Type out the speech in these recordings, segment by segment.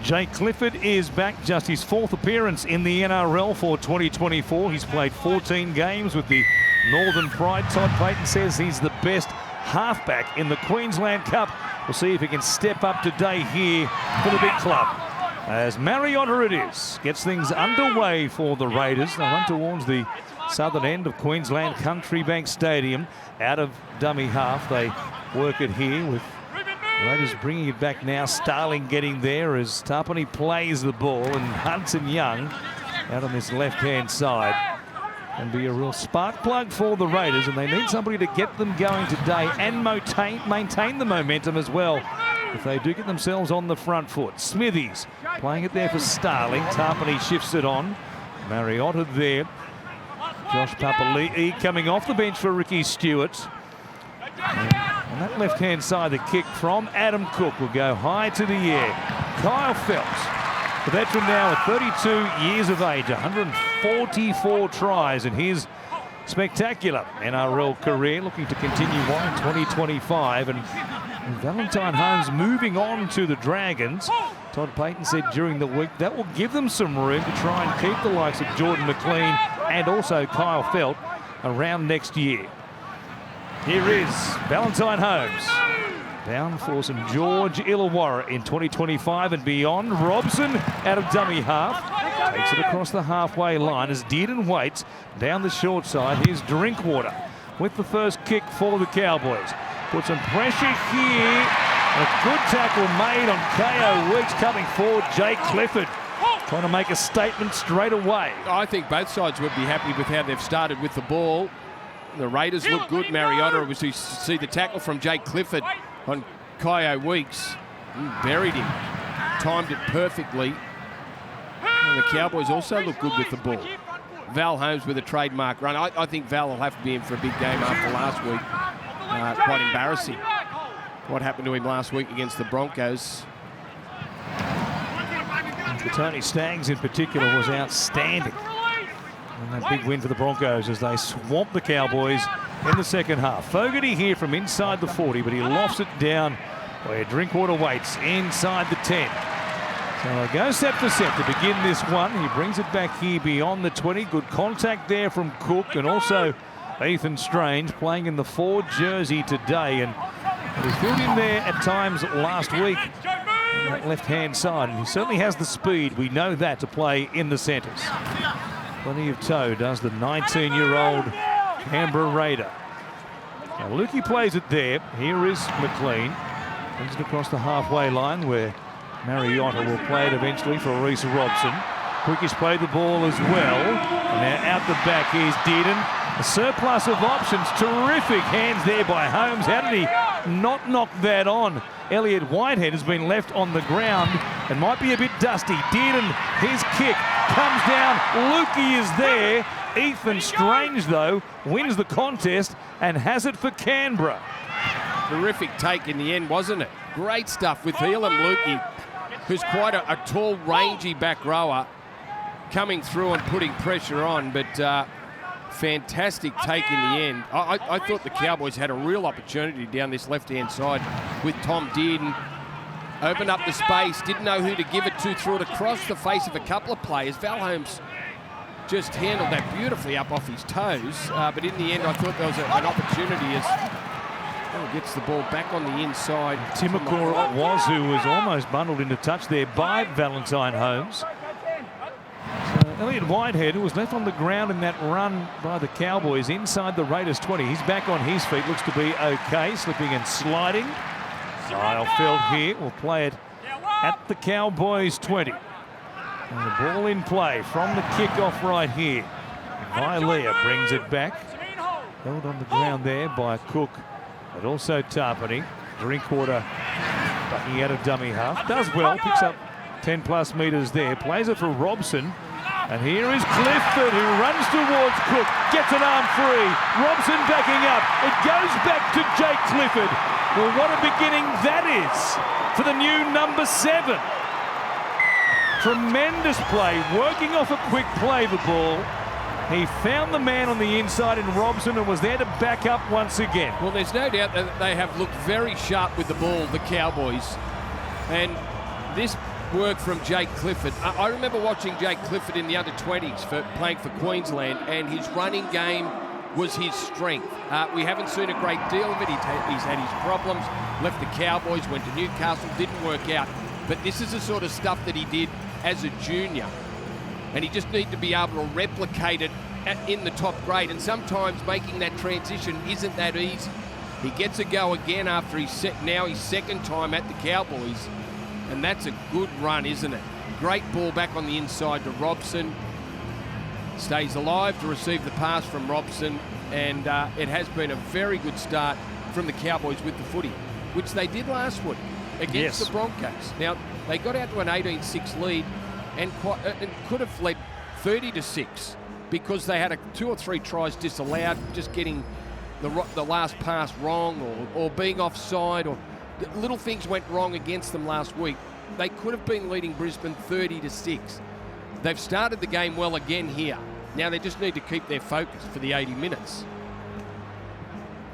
Jake Clifford is back, just his 4th appearance in the NRL for 2024. He's played 14 games with the Northern Pride. Todd Payten says he's the best halfback in the Queensland Cup. We'll see if he can step up today here for the big club. As Mariota it is, gets things underway for the Raiders. They run towards the southern end of Queensland Country Bank Stadium. Out of dummy half, they work it here with Raiders bringing it back now. Starling getting there as Tarpany plays the ball, and Hudson Young out on this left-hand side. And be a real spark plug for the Raiders, and they need somebody to get them going today and maintain the momentum as well if they do get themselves on the front foot. Smithies playing it there for Starling. Tarpany shifts it on. Mariota there. Josh Papali'i coming off the bench for Ricky Stewart. On that left-hand side, the kick from Adam Cook will go high to the air. Kyle Phelps, the veteran now at 32 years of age, 144 tries in his spectacular NRL career, looking to continue on in 2025. And Valentine Holmes moving on to the Dragons. Todd Payten said during the week that will give them some room to try and keep the likes of Jordan McLean and also Kyle Phelps around next year. Here is Valentine Holmes, down for St George Illawarra in 2025 and beyond. Robson out of dummy half, takes it across the halfway line as Dearden waits down the short side. Here's Drinkwater with the first kick for the Cowboys. Put some pressure here. A good tackle made on KO Weeks coming forward. Jake Clifford trying to make a statement straight away. I think both sides would be happy with how they've started with the ball. The Raiders look good. Mariota, was to see the tackle from Jake Clifford on KO Weeks. Buried him. Timed it perfectly. And the Cowboys also look good with the ball. Val Holmes with a trademark run. I think Val will have to be in for a big game after last week. Quite embarrassing what happened to him last week against the Broncos. Tony Staggs in particular was outstanding. And that big win for the Broncos as they swamp the Cowboys in the second half. Fogarty here from inside the 40, but he lofts it down where Drinkwater waits inside the 10. So they go set for set to begin this one. He brings it back here beyond the 20. Good contact there from Cook, and also Ethan Strange playing in the 4 jersey today. And he filled in there at times last week on that left-hand side. And he certainly has the speed, we know that, to play in the centres. Plenty of toe does the 19-year-old Canberra Raider. Now Lukey plays it there. Here is McLean. Brings it across the halfway line where Mariota will play it eventually for Reece Robson. Quickish played the ball as well. And now out the back, here's Dearden. A surplus of options. Terrific hands there by Holmes. How did he not knock that on? Elliott Whitehead has been left on the ground and might be a bit dusty. Dearden, his kick comes down. Lukey is there. Ethan Strange, though, wins the contest and has it for Canberra. Terrific take in the end, wasn't it? Great stuff with Elam Lukey, who's quite a tall, rangy back rower, coming through and putting pressure on, but fantastic take in the end. I thought the Cowboys had a real opportunity down this left-hand side with Tom Dearden. Opened up the space, didn't know who to give it to, threw it across the face of a couple of players. Val Holmes just handled that beautifully up off his toes, but in the end I thought there was an opportunity as gets the ball back on the inside. Timokor it was who was almost bundled into touch there by Valentine Holmes. Elliott Whitehead, who was left on the ground in that run by the Cowboys inside the Raiders 20. He's back on his feet, looks to be okay, slipping and sliding. Kyle Phelps here will play it at the Cowboys 20. And the ball in play from the kickoff right here. Vilea brings it back. Held on the ground there by Cook, but also Tarpany. Drinkwater ducking out of dummy half. Does well, picks up 10+ metres there. Plays it for Robson. And here is Clifford, who runs towards Cook. Gets an arm free. Robson backing up. It goes back to Jake Clifford. Well, what a beginning that is for the new number 7. Tremendous play, working off a quick play the ball. He found the man on the inside in Robson and was there to back up once again. Well, there's no doubt that they have looked very sharp with the ball, the Cowboys. And this work from Jake Clifford. I remember watching Jake Clifford in the under-20s for playing for Queensland, and his running game was his strength. We haven't seen a great deal of it. He's had his problems, left the Cowboys, went to Newcastle, didn't work out. But this is the sort of stuff that he did as a junior, and he just needs to be able to replicate it in the top grade, and sometimes making that transition isn't that easy. He gets a go again after his second time at the Cowboys, and that's a good run, isn't it? Great ball back on the inside to Robson. Stays alive to receive the pass from Robson, and it has been a very good start from the Cowboys with the footy, which they did last week against the Broncos. Now, they got out to an 18-6 lead and could have led 30-6 because they had 2 or 3 tries disallowed, just getting the last pass wrong or being offside, or little things went wrong against them last week. They could have been leading Brisbane 30-6. They've started the game well again here. Now they just need to keep their focus for the 80 minutes.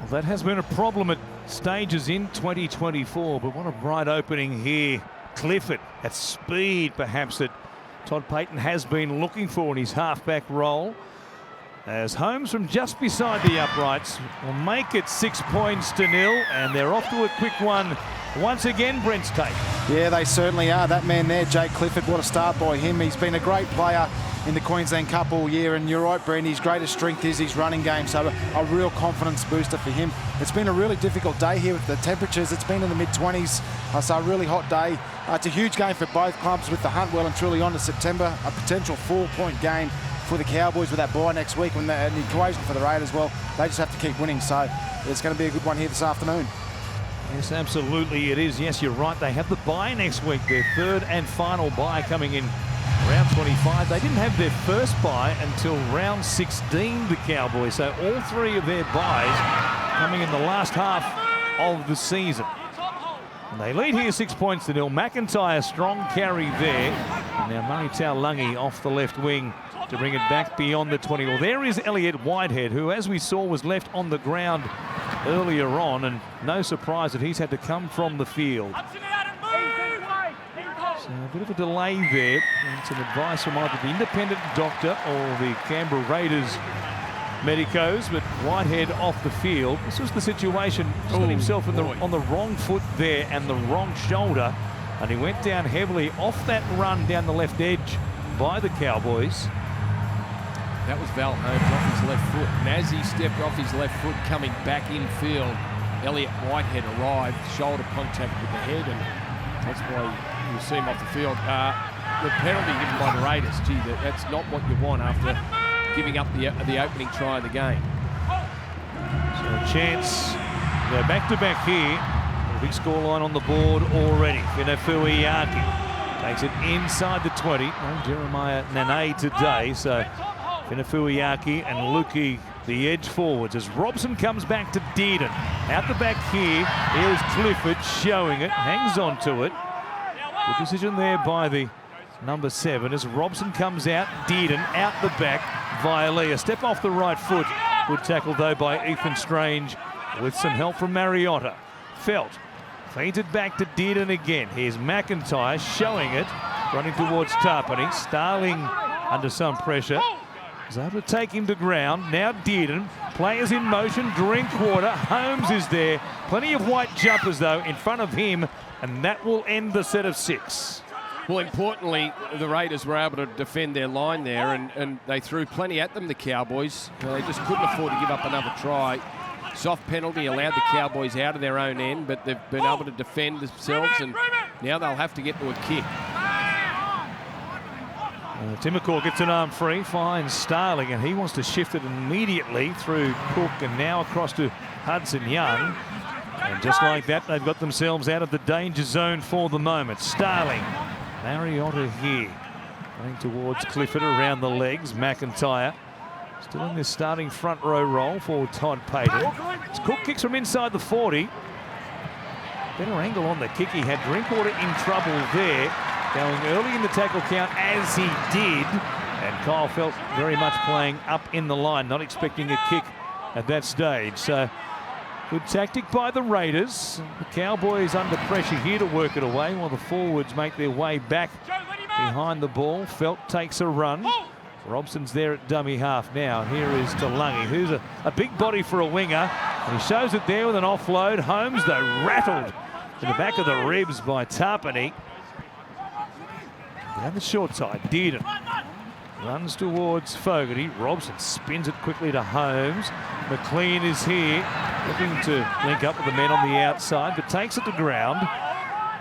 Well, that has been a problem at stages in 2024, but what a bright opening here. Clifford at speed, perhaps, that Todd Payten has been looking for in his halfback role. As Holmes from just beside the uprights will make it 6 points to 0, and they're off to a quick one once again. Brent's take. Yeah, they certainly are. That man there, Jake Clifford, what a start by him. He's been a great player in the Queensland Cup all year, and you're right, Brent, his greatest strength is his running game, so a real confidence booster for him. It's been a really difficult day here with the temperatures. It's been in the mid-20s, so a really hot day. It's a huge game for both clubs with the hunt well and truly on to September. A potential 4-point game for the Cowboys with that bye next week, and the equation for the Raiders, well, they just have to keep winning, so it's going to be a good one here this afternoon. Yes, absolutely it is. Yes, you're right. They have the bye next week, their third and final bye coming in round 25. They didn't have their first bye until round 16, the Cowboys, so all 3 of their byes coming in the last half of the season. And they lead here 6 points to 0. McIntyre, strong carry there. And now Murray Taulagi off the left wing to bring it back beyond the 20. Well, there is Elliott Whitehead, who, as we saw, was left on the ground earlier on, and no surprise that he's had to come from the field. So a bit of a delay there, and some advice from either the independent doctor or the Canberra Raiders medicos, but Whitehead off the field. This was the situation. Just got himself on the wrong foot there and the wrong shoulder, and he went down heavily off that run down the left edge by the Cowboys. That was Val Holmes off his left foot, and as he stepped off his left foot coming back infield, Elliott Whitehead arrived, shoulder contact with the head, and that's why you see him off the field. The penalty given by the Raiders, gee, that's not what you want after giving up the opening try of the game. So a chance. They're back-to-back here. A big scoreline on the board already. Finafuiaki takes it inside the 20. No Jeremiah Nene today, so Finafuiaki and Lukey the edge forwards as Robson comes back to Dearden. Out the back here, here's Clifford showing it, hangs on to it. Good decision there by the number 7 as Robson comes out. Dearden out the back. Vialea step off the right foot. Good tackle though by Ethan Strange with some help from Mariota. Felt feinted back to Dearden again. Here's McIntyre showing it, running towards Tarpany. Starling under some pressure. Is able to take him to ground. Now Dearden, players in motion, Drinkwater, Holmes is there. Plenty of white jumpers though in front of him, and that will end the set of 6. Well, importantly, the Raiders were able to defend their line there, and they threw plenty at them, the Cowboys. They just couldn't afford to give up another try. Soft penalty allowed the Cowboys out of their own end, but they've been able to defend themselves, and now they'll have to get to a kick. Timokor gets an arm free, finds Starling, and he wants to shift it immediately through Cook and now across to Hudson Young. And just like that, they've got themselves out of the danger zone for the moment. Starling, Mariota here, running towards Clifford around the legs. McIntyre still in this starting front row role for Todd Payten. As Cook kicks from inside the 40. Better angle on the kick. He had Drinkwater in trouble there, going early in the tackle count as he did. And Kyle Felt very much playing up in the line, not expecting a kick at that stage. So Good tactic by the Raiders. The Cowboys under pressure here to work it away while the forwards make their way back behind the ball. Felt takes a run. Robson's there at dummy half now. Here is Talangi, who's a big body for a winger. And he shows it there with an offload. Holmes, though, rattled in the back of the ribs by Tarpany. Down the short side, Dearden runs towards Fogarty. Robson spins it quickly to Holmes. McLean is here, looking to link up with the men on the outside, but takes it to ground.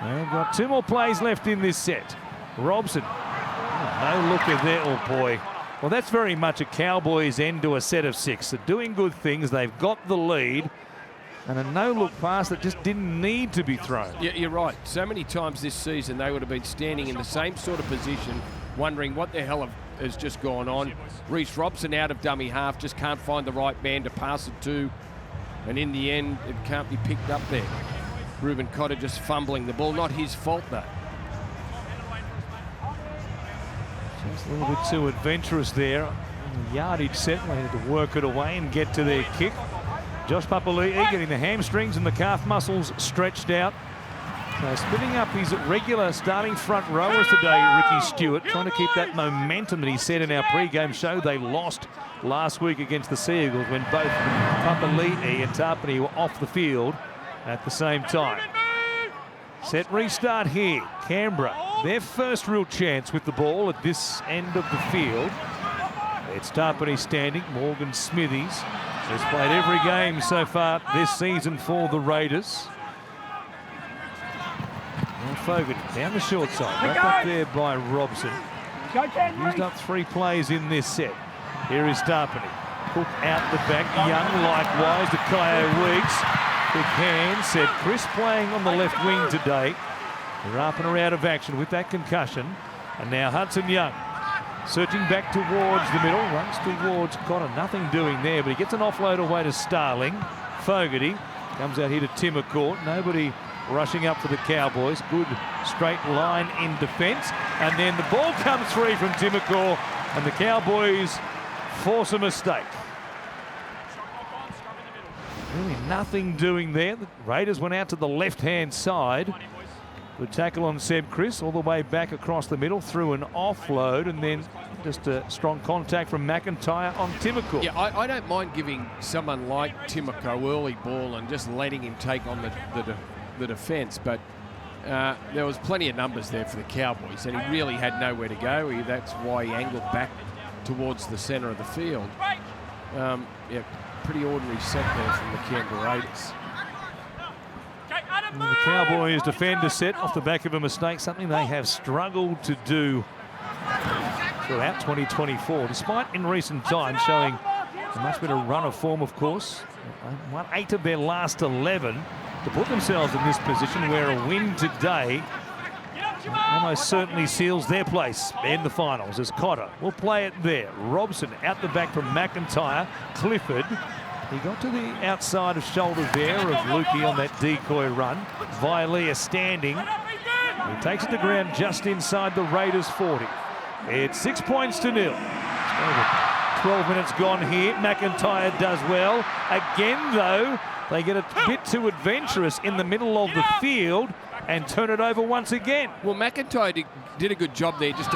They've got 2 more plays left in this set. Robson, no looker there, oh boy. Well, that's very much a Cowboys end to a set of 6. They're doing good things, they've got the lead, and a no-look pass that just didn't need to be thrown. Yeah, you're right. So many times this season they would have been standing in the same sort of position, wondering what the hell has just gone on. Reece Robson out of dummy half, just can't find the right man to pass it to, and in the end it can't be picked up there. Reuben Cotter just fumbling the ball, not his fault though. Just a little bit too adventurous there. The yardage set, they had to work it away and get to their kick. Josh Papali'i getting the hamstrings and the calf muscles stretched out. So splitting up his regular starting front rowers today, Ricky Stewart, trying to keep that momentum that he said in our pre-game show they lost last week against the Sea Eagles when both Papali'i and Tarpany were off the field at the same time. Set restart here. Canberra, their first real chance with the ball at this end of the field. It's Tarpany standing, Morgan Smithies has played every game so far this season for the Raiders. And Fogarty down the short side, wrapped up there by Robson. Used up 3 plays in this set. Here is Tarpany. Cook out the back, Young likewise to Kyo Weeks. Quick hand, said Chris playing on the left wing today. Rapana are out of action with that concussion. And now Hudson Young searching back towards the middle, runs towards Cotter, nothing doing there, but he gets an offload away to Starling. Fogarty comes out here to Timmercourt, nobody rushing up for the Cowboys. Good straight line in defence, and then the ball comes free from Timmercourt, and the Cowboys force a mistake. Really nothing doing there. The Raiders went out to the left-hand side. Good tackle on Seb Chris, all the way back across the middle through an offload, and then just a strong contact from McIntyre on Timmercourt. Yeah, I don't mind giving someone like Timmercourt early ball and just letting him take on the defence, but there was plenty of numbers there for the Cowboys, and he really had nowhere to go. That's why he angled back towards the centre of the field. Yeah, pretty ordinary set there from the Canberra Raiders. And the Cowboys defend a set off the back of a mistake, something they have struggled to do throughout 2024, despite in recent times showing a much better run of form, of course. Won 8 of their last 11 to put themselves in this position where a win today almost certainly seals their place in the finals, as Cotter will play it there. Robson out the back from McIntyre. Clifford, he got to the outside of shoulder there of Lukey on that decoy run. Vilea standing. He takes it to ground just inside the Raiders 40. It's 6 points to 0. 12 minutes gone here. McIntyre does well. Again, though, they get a bit too adventurous in the middle of the field and turn it over once again. Well, McIntyre did a good job there just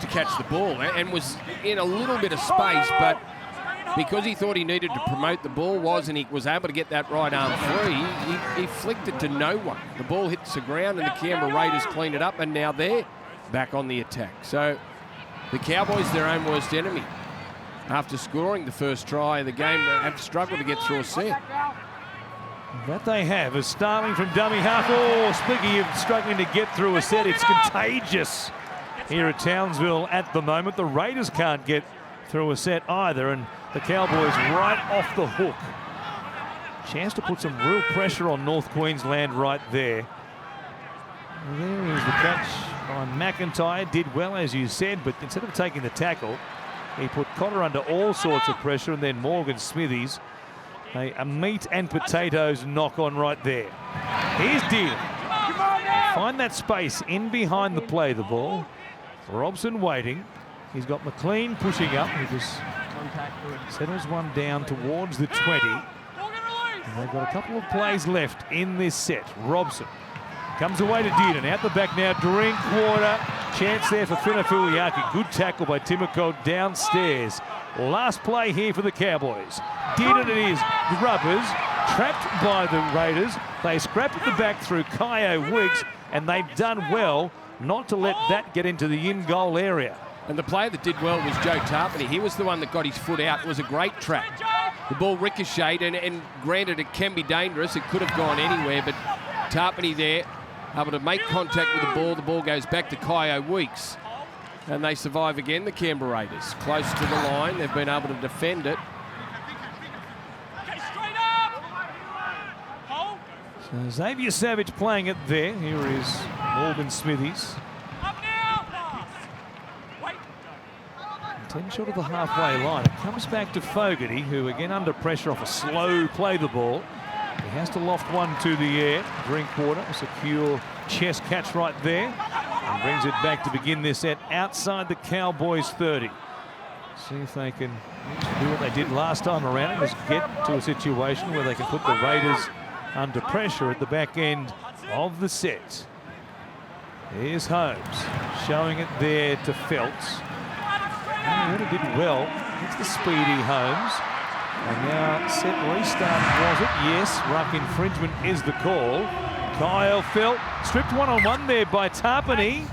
to catch the ball and was in a little bit of space, but because he thought he needed to promote the ball and he was able to get that right arm free, he flicked it to no one. The ball hits the ground and the Canberra Raiders cleaned it up, and now they're back on the attack. So the Cowboys, their own worst enemy. After scoring the first try of the game, they have struggled to get through a set. That they have, as Starling from dummy half. Oh, speaking of struggling to get through a set, it's contagious here at Townsville at the moment. The Raiders can't get through a set either, and the Cowboys right off the hook. Chance to put some real pressure on North Queensland right there. And there is the catch by McIntyre. Did well, as you said, but instead of taking the tackle, he put Cotter under all sorts of pressure, and then Morgan Smithies. A meat and potatoes knock on right there. Here's Deal. Find that space in behind the play, the ball. Robson waiting. He's got McLean pushing up. He just settles one down towards the 20. They've got a couple of plays left in this set. Robson comes away to Dearden. Out the back now, Drinkwater. Chance there for Filiaki. Good tackle by Timoko downstairs. Last play here for the Cowboys. Dearden it is. The Rubbers trapped by the Raiders. They scrap at the back through Kyo Wiggs, and they've done well not to let that get into the in-goal area. And the player that did well was Joe Tarpany. He was the one that got his foot out. It was a great trap. The ball ricocheted, and granted it can be dangerous. It could have gone anywhere, but Tarpany there, able to make contact with the ball. The ball goes back to Kyo Weeks. And they survive again, the Canberra Raiders. Close to the line. They've been able to defend it. So Xavier Savage playing it there. Here is Morgan Smithies. 10 short of the halfway line. It comes back to Fogarty, who again under pressure off a slow play the ball. He has to loft one to the air. Drinkwater, a secure chest catch right there. And brings it back to begin this set outside the Cowboys 30. See if they can do what they did last time around and just get to a situation where they can put the Raiders under pressure at the back end of the set. Here's Holmes showing it there to Feltz. He really did well. It's the speedy Holmes. And now set restart, was it? Yes, ruck infringement is the call. Kyle Felt stripped one-on-one there by Tarpany.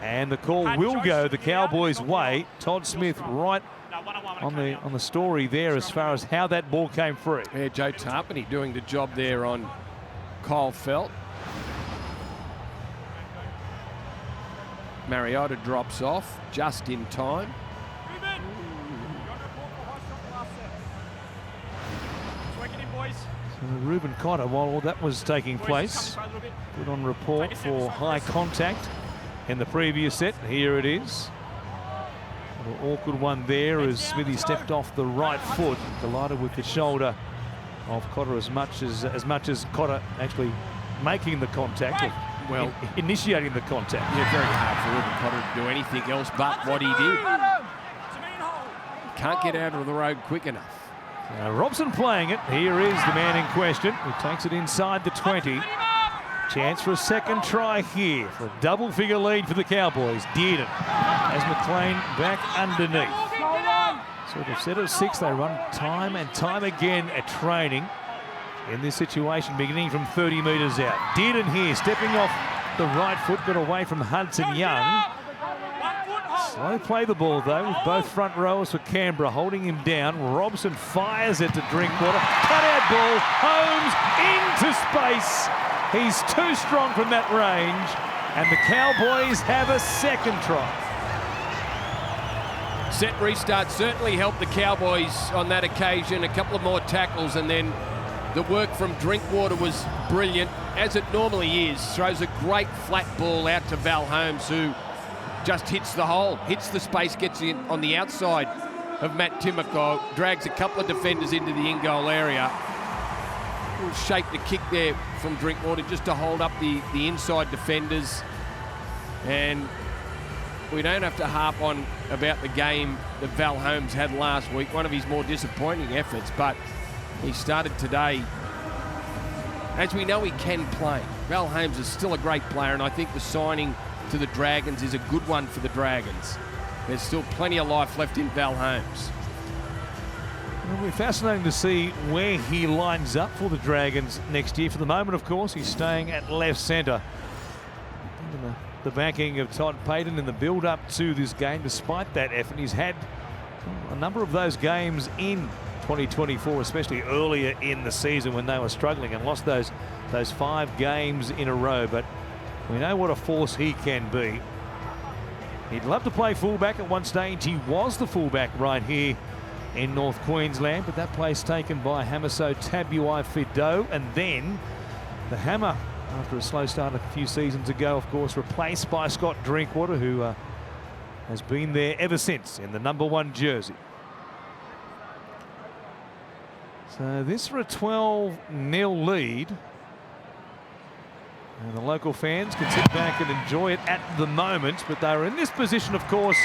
And the call will go the Cowboys' way. Todd Smith right on the story there as far as how that ball came free. Yeah, Joe Tarpany doing the job there on Kyle Felt. Mariota drops off just in time. Reuben Cotter, while that was taking place, put on report for high contact in the previous set. Here it is. An awkward one there as Smithy stepped off the right foot, collided with the shoulder of Cotter as much as Cotter actually making the contact, or well, initiating the contact. Yeah, very hard for Reuben Cotter to do anything else but what he did. Can't get out of the road quick enough. Robson playing it. Here is the man in question who takes it inside the 20. Chance for a second try here for a double-figure lead for the Cowboys. Dearden as McLean back underneath. So they've set at 6. They run time and time again at training in this situation, beginning from 30 metres out. Dearden here stepping off the right foot, got away from Hudson Young. Slow play the ball though, with both front rowers for Canberra holding him down. Robson fires it to Drinkwater. Cut out ball. Holmes into space. He's too strong from that range. And the Cowboys have a second try. Set restart certainly helped the Cowboys on that occasion. A couple of more tackles, and then the work from Drinkwater was brilliant, as it normally is. Throws a great flat ball out to Val Holmes, who just hits the hole, hits the space, gets in on the outside of Matt Timoko, drags a couple of defenders into the in-goal area. Shaped the kick there from Drinkwater just to hold up the inside defenders. And we don't have to harp on about the game that Val Holmes had last week, one of his more disappointing efforts, but he started today. As we know, he can play. Val Holmes is still a great player, and I think the signing to the Dragons is a good one for the Dragons. There's still plenty of life left in Val Holmes. It'll be fascinating to see where he lines up for the Dragons next year. For the moment, of course, he's staying at left centre. The backing of Todd Payton in the build-up to this game. Despite that effort, he's had a number of those games in 2024, especially earlier in the season when they were struggling and lost those 5 games in a row. But we know what a force he can be. He'd love to play fullback at one stage. He was the fullback right here in North Queensland, but that place taken by Hamiso Tabuai Fido, and then the Hammer, after a slow start a few seasons ago, of course, replaced by Scott Drinkwater, who has been there ever since in the #1 jersey. So this for a 12-0 lead. And the local fans can sit back and enjoy it at the moment, but they're in this position, of course,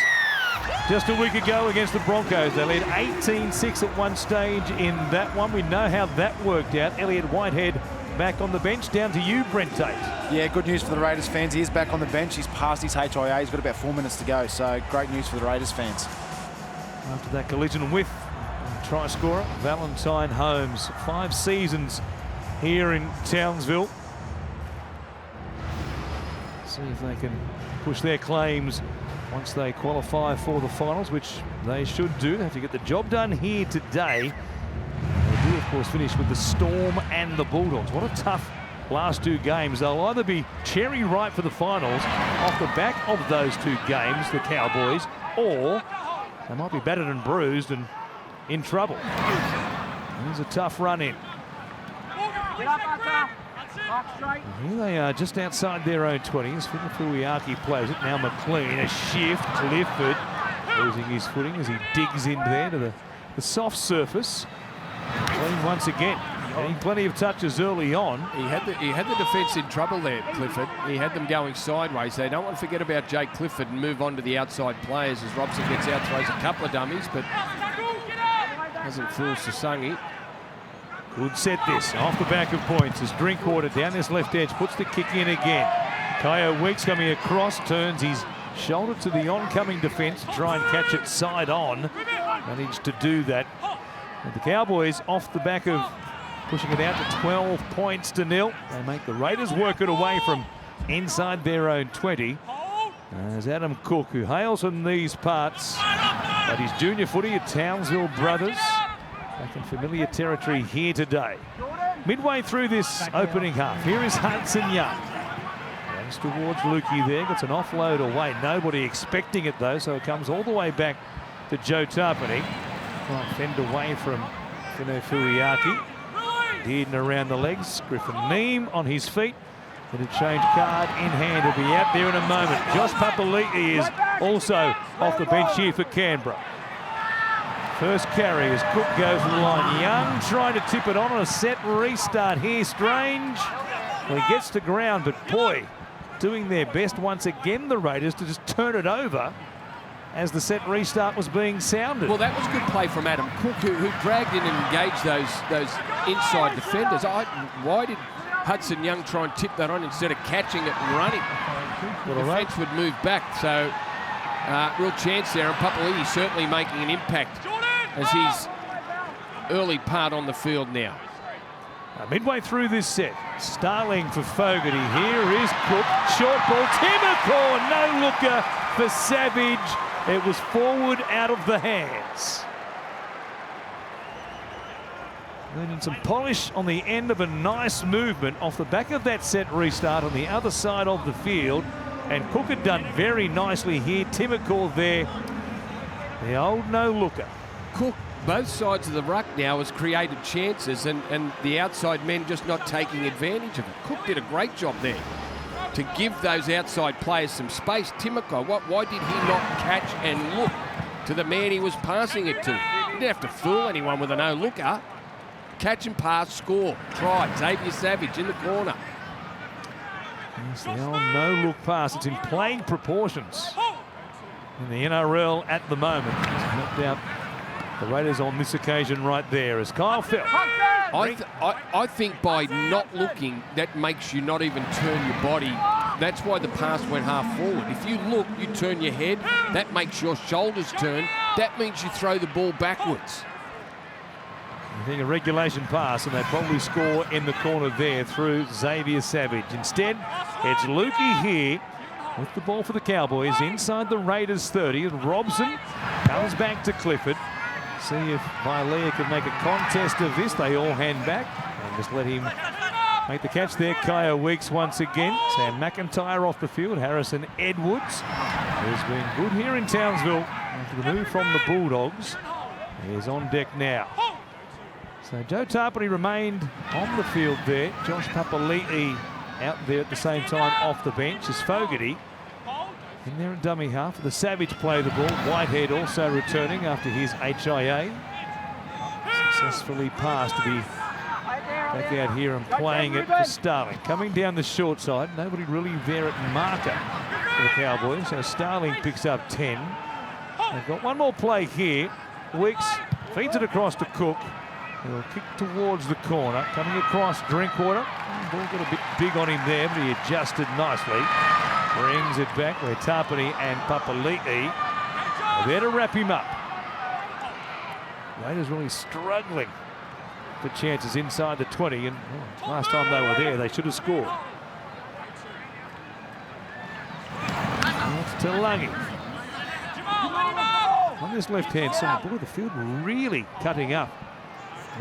just a week ago against the Broncos. They led 18-6 at one stage in that one. We know how that worked out. Elliott Whitehead back on the bench. Down to you, Brent Tate. Yeah, good news for the Raiders fans. He is back on the bench. He's passed his HIA. He's got about 4 minutes to go. So great news for the Raiders fans. After that collision with try scorer Valentine Holmes. 5 seasons here in Townsville. See if they can push their claims once they qualify for the finals, which they should do. They have to get the job done here today. They do, of course, finish with the Storm and the Bulldogs. What a tough last 2 games. They'll either be cherry ripe for the finals off the back of those 2 games, the Cowboys, or they might be battered and bruised and in trouble. Here's a tough run in. Here they are just outside their own 20s. Fuiaki plays it. Now McLean, a shift. Clifford losing his footing as he digs in there to the soft surface. McLean once again getting plenty of touches early on. He had the defence in trouble there, Clifford. He had them going sideways. They don't want to forget about Jake Clifford and move on to the outside players as Robson gets out, throws a couple of dummies, but hasn't fooled Sasangi. Good set this, off the back of points as Drinkwater down this left edge, puts the kick in again. Kyo Weeks coming across, turns his shoulder to the oncoming defence to try and catch it side on. Managed to do that. And the Cowboys off the back of pushing it out to 12 points to 0. They make the Raiders work it away from inside their own 20. As Adam Cook, who hails from these parts, but his junior footy at Townsville Brothers, back in familiar territory here today. Midway through this opening half, here is Hudson Young. Runs towards Lukey there, gets an offload away. Nobody expecting it though, so it comes all the way back to Joe Tarpany. Trying to fend away from Fino Fuiaki. Dearden around the legs. Griffin Neem on his feet. Get a change card in hand. He'll be out there in a moment. Josh Papali'i is also off the bench here for Canberra. First carry as Cook goes to the line. Young trying to tip it on a set restart here. Strange. Well, he gets to ground, but boy, doing their best once again, the Raiders, to just turn it over as the set restart was being sounded. Well, that was good play from Adam Cook, who dragged in and engaged those inside defenders. Why did Hudson Young try and tip that on instead of catching it and running? The defence would move back, so real chance there, and Papali'i certainly making an impact as he's early part on the field now. Midway through this set, Starling for Fogarty. Here is Cook, short ball, Timoko, no looker for Savage. It was forward out of the hands. Learning some polish on the end of a nice movement off the back of that set restart on the other side of the field. And Cook had done very nicely here. Timoko there, the old no-looker. Cook, both sides of the ruck now, has created chances and the outside men just not taking advantage of it. Cook did a great job there to give those outside players some space. Timoko, why did he not catch and look to the man he was passing it to? He didn't have to fool anyone with a no-looker. Catch and pass, score, try. Xavier Savage in the corner. It's the old no-look pass. It's in playing proportions in the NRL at the moment. It's knocked out the Raiders on this occasion right there as Kyle Felt. I think by not looking, that makes you not even turn your body. That's why the pass went half forward. If you look, you turn your head. That makes your shoulders turn. That means you throw the ball backwards. I think a regulation pass, and they probably score in the corner there through Xavier Savage. Instead, it's Lukey here with the ball for the Cowboys inside the Raiders 30. And Robson comes back to Clifford. See if Vilea can make a contest of this. They all hand back and just let him make the catch there. Kyo Weeks once again. Sam McIntyre off the field. Harrison Edwards has been good here in Townsville after the move from the Bulldogs. He's on deck now. So Joe Tarpany remained on the field there. Josh Papali'i out there at the same time off the bench as Fogarty in there at dummy half. The Savage play the ball. Whitehead also returning after his HIA. Successfully passed to be back out here and playing it for Starling. Coming down the short side. Nobody really there at marker for the Cowboys. So Starling picks up 10. They've got one more play here. Weeks feeds it across to Cook. He'll kick towards the corner. Coming across Drinkwater. Ball got a bit big on him there, but he adjusted nicely. Brings it back where Tapani and Papali'i are there to wrap him up. Raiders really struggling for chances inside the 20, and last time they were there, they should have scored. That's Talangi. On this left-hand side, boy, the field really cutting up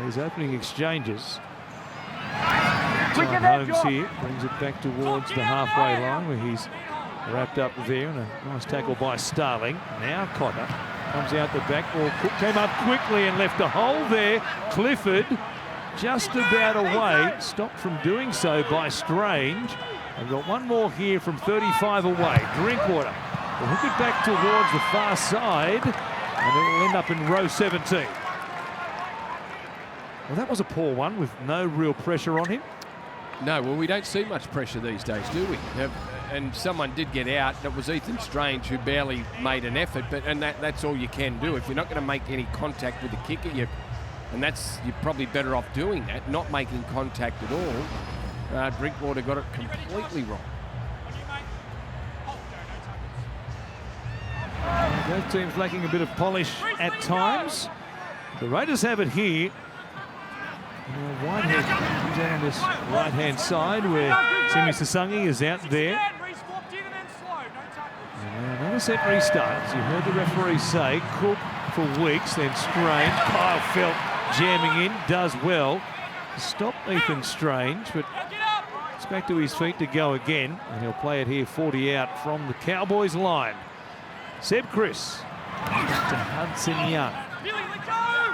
these opening exchanges. John Holmes here brings it back towards the halfway line where he's wrapped up there, and a nice tackle by Starling. Now Cotter comes out the back. Well, Cook came up quickly and left a hole there. Clifford just about away, stopped from doing so by Strange. They've got one more here from 35 away. Drinkwater will hook it back towards the far side, and it will end up in row 17. Well, that was a poor one with no real pressure on him. No, well, we don't see much pressure these days, do we? And someone did get out. That was Ethan Strange, who barely made an effort. And that's all you can do. If you're not going to make any contact with the kicker, you're probably better off doing that, not making contact at all. Drinkwater got it completely wrong. Both teams lacking a bit of polish at times. The Raiders have it here. Whitehead comes out on this right-hand side where Simi Sasangi is out there. And another set restarts. You heard the referee say Cook for Weeks, then Strange. Kyle Felt jamming in, does well to stop Ethan Strange, but it's back to his feet to go again, and he'll play it here 40 out from the Cowboys line. Seb Chris to Hudson Young.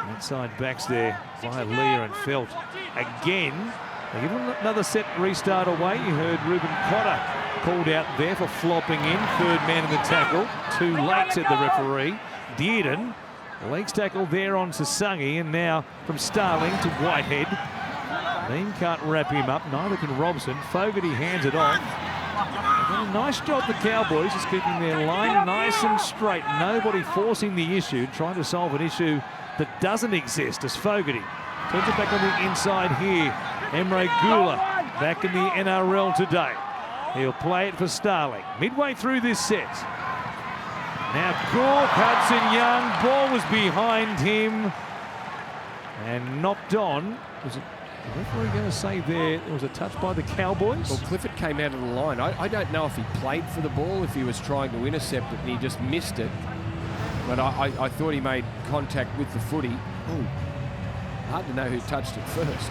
Outside backs there by Leah and Felt. Again, they give him another set restart away. You heard Ruben Cotter called out there for flopping in. Third man in the tackle. Too late, said the referee. Dearden, legs tackle there on Sasangi, and now from Starling to Whitehead. Beam can't wrap him up, neither can Robson. Fogarty hands it off. They've done a nice job, the Cowboys, just keeping their line nice and straight. Nobody forcing the issue, trying to solve an issue that doesn't exist, as Fogarty turns it back on the inside here. Emre Gula back in the NRL today. He'll play it for Starling. Midway through this set. Now Cook, Hudson Young, ball was behind him and knocked on. Was it the referee going to say there was a touch by the Cowboys? Well, Clifford came out of the line. I don't know if he played for the ball, if he was trying to intercept it and he just missed it. But I thought he made contact with the footy. Ooh, hard to know who touched it first.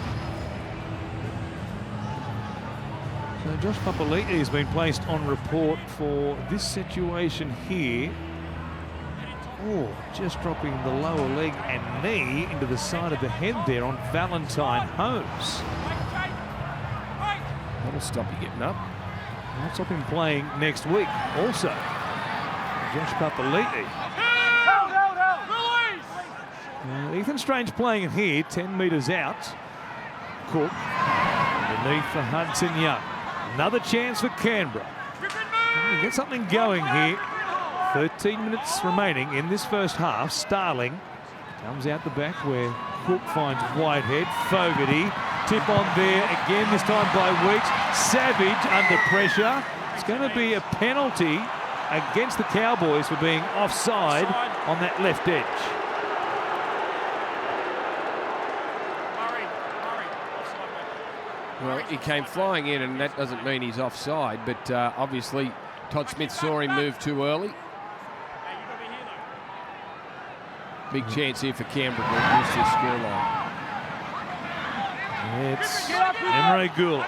So Josh Papali'i has been placed on report for this situation here. Oh, just dropping the lower leg and knee into the side of the head there on Valentine Holmes. That'll stop you getting up. That'll stop him playing next week also. Josh Papali'i. Ethan Strange playing it here, 10 metres out. Cook underneath for Hudson Young. Another chance for Canberra. We get something going here. 13 minutes remaining in this first half. Starling comes out the back where Cook finds Whitehead. Fogarty, tip on there again, this time by Weeks. Savage under pressure. It's going to be a penalty against the Cowboys for being offside on that left edge. Well, he came flying in, and that doesn't mean he's offside, but obviously Todd Smith saw him move too early. Big chance here for Canberra to reduce this scoreline. It's Emre Gula.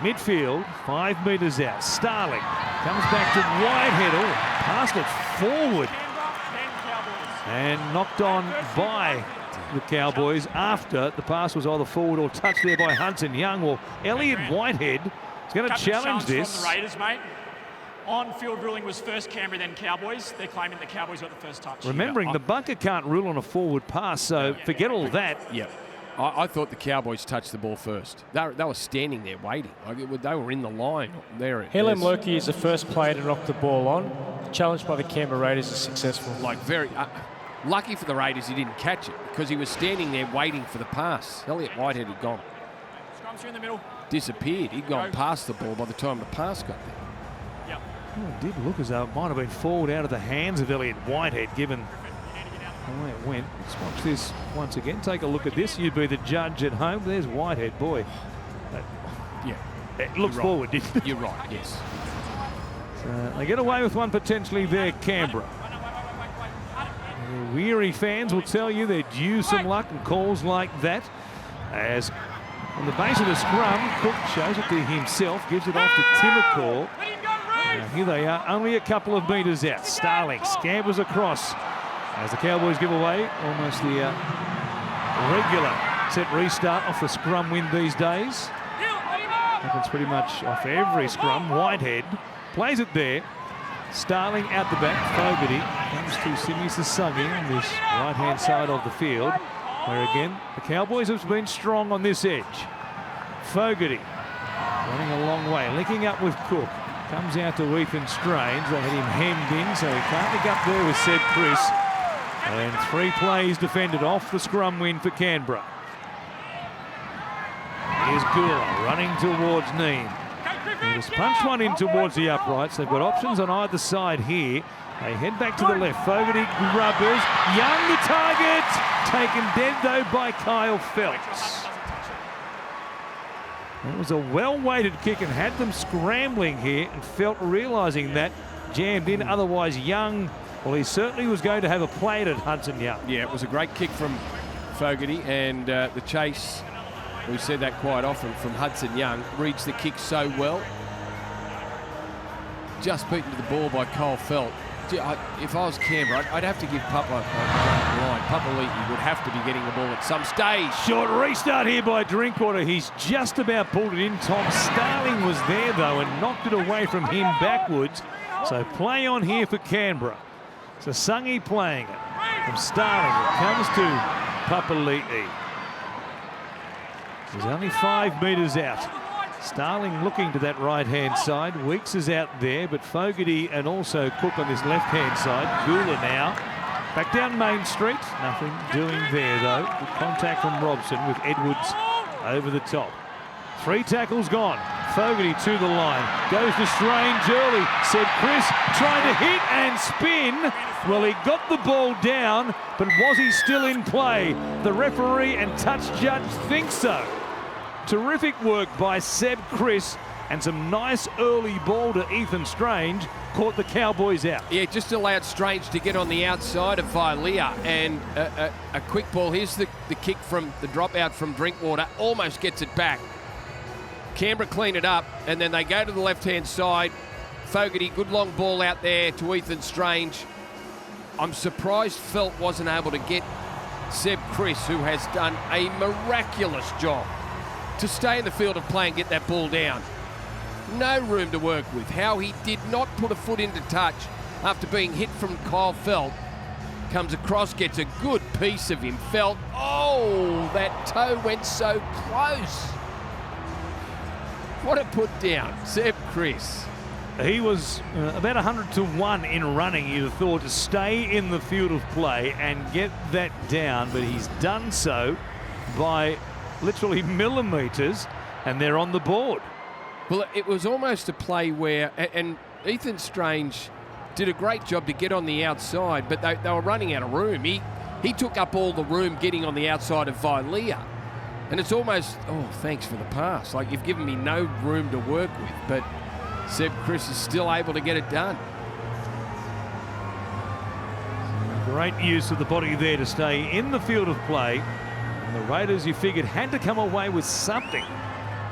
Midfield, 5 metres out. Starling comes back to Whitehead. Oh, passed it forward. And knocked on by the Cowboys after the pass was either forward or touched there by Hudson Young. Well, Elliot Whitehead is going to challenge this. On the Raiders, mate. On-field ruling was first Canberra, then Cowboys. They're claiming the Cowboys got the first touch. Remembering the bunker can't rule on a forward pass, so forget all that. Yeah, I thought the Cowboys touched the ball first. They were standing there waiting. Like they were in the line. There. Helen Lurkey is the first player to knock the ball on. challenge by the Canberra Raiders is successful. Like very lucky for the Raiders he didn't catch it because he was standing there waiting for the pass. Elliott Whitehead had gone. Scrums here in the middle. Disappeared. He'd gone past the ball by the time the pass got there. Yep. Oh, it did look as though it might have been forward out of the hands of Elliott Whitehead, given the way it went. Let's watch this once again. Take a look at this. You'd be the judge at home. There's Whitehead, boy. Yeah. It looks forward, didn't it? You're right, yes. They get away with one potentially there, Canberra. The weary fans will tell you they're due some luck and calls like that. As on the base of the scrum, Cook shows it to himself, gives it off to Timmercore. Here they are, only a couple of metres out. Starling scampers across as the Cowboys give away almost the regular set restart off the scrum win these days. Happens pretty much off every scrum. Whitehead plays it there. Starling out the back. Fogarty comes to Simi Sasungi on this right-hand side of the field, where again the Cowboys have been strong on this edge. Fogarty running a long way, linking up with Cook. Comes out to Ethan Strange. They had him hemmed in, so he can't pick up there with Seb Chris. And 3 plays defended off the scrum win for Canberra. Here's Gula running towards Neem. He just punched one in towards the uprights. They've got options on either side here. They head back to the left. Fogarty grubbers. Young the target. Taken dead though by Kyle Phelps. It was a well-weighted kick and had them scrambling here, and Felt realising that, jammed in. Otherwise Young, well, he certainly was going to have a play at Hudson Young. Yeah, it was a great kick from Fogarty, and the chase, we said that quite often, from Hudson Young, reads the kick so well. Just beaten to the ball by Kyle Felt. If I was Canberra, I'd have to give Papa a line. Papali'i would have to be getting the ball at some stage. Short restart here by Drinkwater. He's just about pulled it in. Tom Starling was there though and knocked it away from him backwards. So play on here for Canberra. Sasungi playing it from Starling. It comes to Papali'i. He's only 5 metres out. Starling looking to that right-hand side. Weeks is out there, but Fogarty and also Cook on this left-hand side. Gula now back down Main Street. Nothing doing there, though. Good contact from Robson with Edwards over the top. 3 tackles gone. Fogarty to the line. Goes to Strange early. Said Chris trying to hit and spin. Well, he got the ball down, but was he still in play? The referee and touch judge think so. Terrific work by Seb Chris, and some nice early ball to Ethan Strange caught the Cowboys out. Yeah, just allowed Strange to get on the outside of Vilea, and a quick ball. Here's the kick from the dropout from Drinkwater. Almost gets it back. Canberra clean it up, and then they go to the left-hand side. Fogarty, good long ball out there to Ethan Strange. I'm surprised Felt wasn't able to get Seb Chris, who has done a miraculous job to stay in the field of play and get that ball down. No room to work with. How he did not put a foot into touch after being hit from Kyle Felt. Comes across, gets a good piece of him. Felt, oh, that toe went so close. What a put down, Seb Chris. He was about 100 to 1 in running, you'd have thought, to stay in the field of play and get that down, but he's done so by literally millimetres, and they're on the board. Well, it was almost a play where, and Ethan Strange did a great job to get on the outside, but they were running out of room. He took up all the room getting on the outside of Vilea. And it's almost, oh, thanks for the pass. Like, you've given me no room to work with, but Seb Chris is still able to get it done. Great use of the body there to stay in the field of play. And the Raiders, you figured, had to come away with something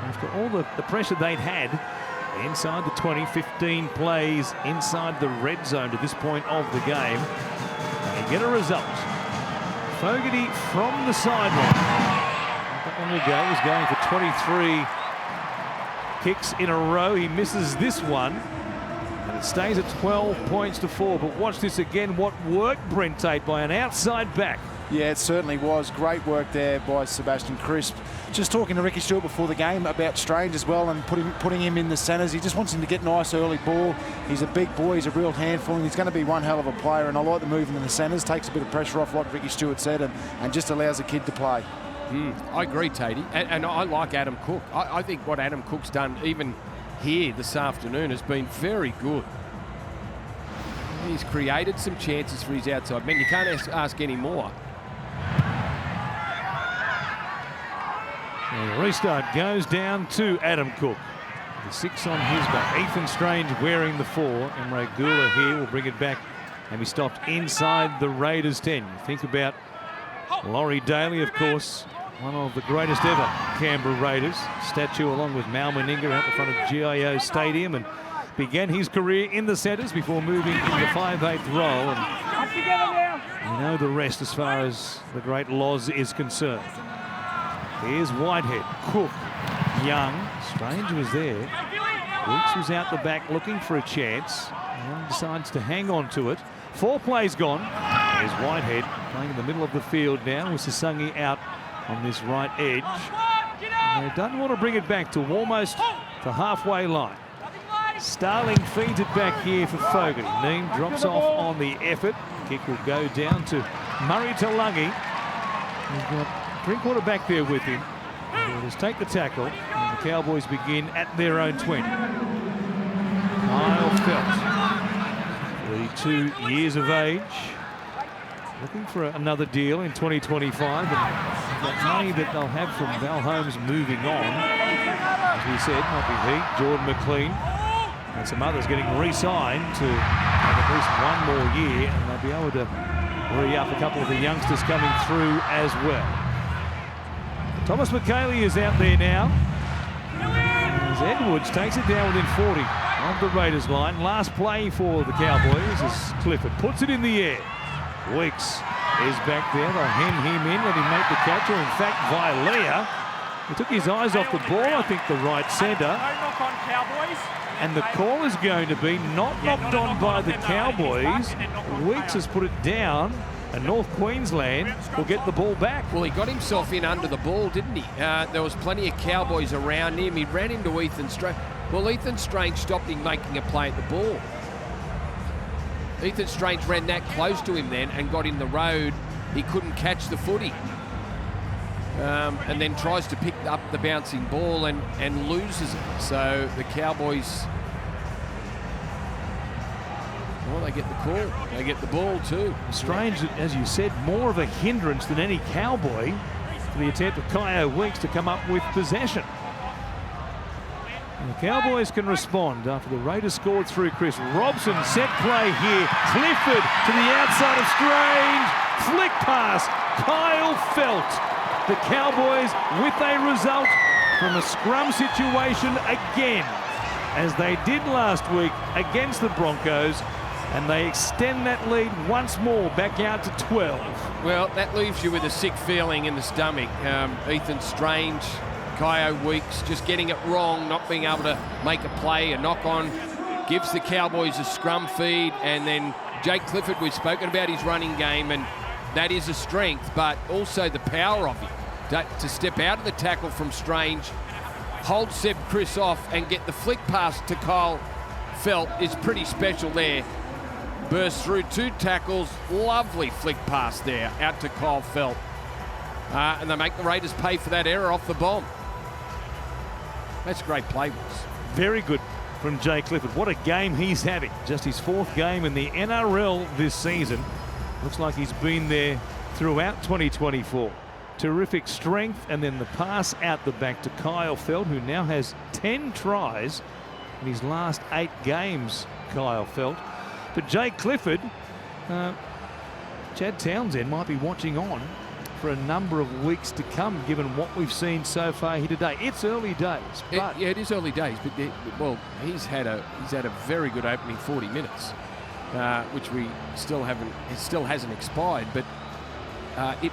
after all the pressure they'd had inside the 20, 15 plays inside the red zone to this point of the game. They get a result. Fogarty from the sideline. Not long ago was going for 23 kicks in a row. He misses this one, and it stays at 12 points to 4. But watch this again. What work, Brent Tate, by an outside back. Yeah, it certainly was. Great work there by Sebastian Crisp. Just talking to Ricky Stewart before the game about Strange as well and putting him in the centres. He just wants him to get nice early ball. He's a big boy. He's a real handful, and he's going to be one hell of a player. And I like the movement in the centres. Takes a bit of pressure off, like Ricky Stewart said, and just allows the kid to play. I agree, Tatey. And I like Adam Cook. I think what Adam Cook's done, even here this afternoon, has been very good. He's created some chances for his outside men. You can't ask any more. And the restart goes down to Adam Cook. The 6 on his back. Ethan Strange wearing the 4. And Regula here will bring it back and be stopped inside the Raiders 10. You think about Laurie Daly, of course, one of the greatest ever Canberra Raiders. Statue along with Mal Meninga out the front of GIO Stadium, and began his career in the centres before moving into the 5/8 role. And you know the rest as far as the great Loz is concerned. Here's Whitehead, Cook, Young. Strange was there. Weeks was out the back looking for a chance and decides to hang on to it. 4 plays gone. There's Whitehead playing in the middle of the field now with Sasungi out on this right edge. And they don't want to bring it back to almost the halfway line. Starling feeds it back here for Fogarty. Neem drops off on the effort. Kick will go down to Murray Talangi. He's got Drinkwater back there with him. He'll just take the tackle, and the Cowboys begin at their own 20. Kyle Felt, 32 years of age, looking for another deal in 2025. And that money that they'll have from Val Holmes moving on, as we said, might be he, Jordan McLean, and some others getting re-signed to have at least one more year, and they'll be able to re-up a couple of the youngsters coming through as well. Thomas McKaylee is out there now. As Edwards takes it down within 40 of the Raiders line. Last play for the Cowboys as Clifford puts it in the air. Weeks is back there. They'll hem him in, let him make the catch. Or in fact, Vilea, he took his eyes off the ball, I think the right centre. No knock on Cowboys. And the call is going to be not knocked on by the Cowboys. Weeks has put it down, and North Queensland will get the ball back. Well, he got himself in under the ball, didn't he? There was plenty of Cowboys around him. He ran into Ethan Strange. Well, Ethan Strange stopped him making a play at the ball. Ethan Strange ran that close to him then and got in the road. He couldn't catch the footy. And then tries to pick up the bouncing ball and loses it. So the Cowboys, well, they get the call. They get the ball too. Strange, as you said, more of a hindrance than any Cowboy for the attempt of Kyo Weeks to come up with possession. And the Cowboys can respond after the Raiders scored through Chris Robson. Set play here. Clifford to the outside of Strange. Flick pass. Kyle Felt. The Cowboys with a result from a scrum situation again, as they did last week against the Broncos, and they extend that lead once more back out to 12. Well, that leaves you with a sick feeling in the stomach. Ethan Strange, Kyo Weeks just getting it wrong, not being able to make a play, a knock on, gives the Cowboys a scrum feed, and then Jake Clifford, we've spoken about his running game, and that is a strength, but also the power of him to step out of the tackle from Strange, hold Seb Chris off and get the flick pass to Kyle Felt is pretty special there. Burst through 2 tackles, lovely flick pass there out to Kyle Felt. And they make the Raiders pay for that error off the bomb. That's a great play, Ross. Very good from Jay Clifford. What a game he's having. Just his 4th game in the NRL this season. Looks like he's been there throughout 2024. Terrific strength, and then the pass out the back to Kyle Felt, who now has 10 tries in his last 8 games, Kyle Felt. But Jay Clifford, Chad Townsend might be watching on for a number of weeks to come, given what we've seen so far here today. It's early days, but it is early days. But well, he's had a very good opening 40 minutes, which we still haven't. It still hasn't expired, but it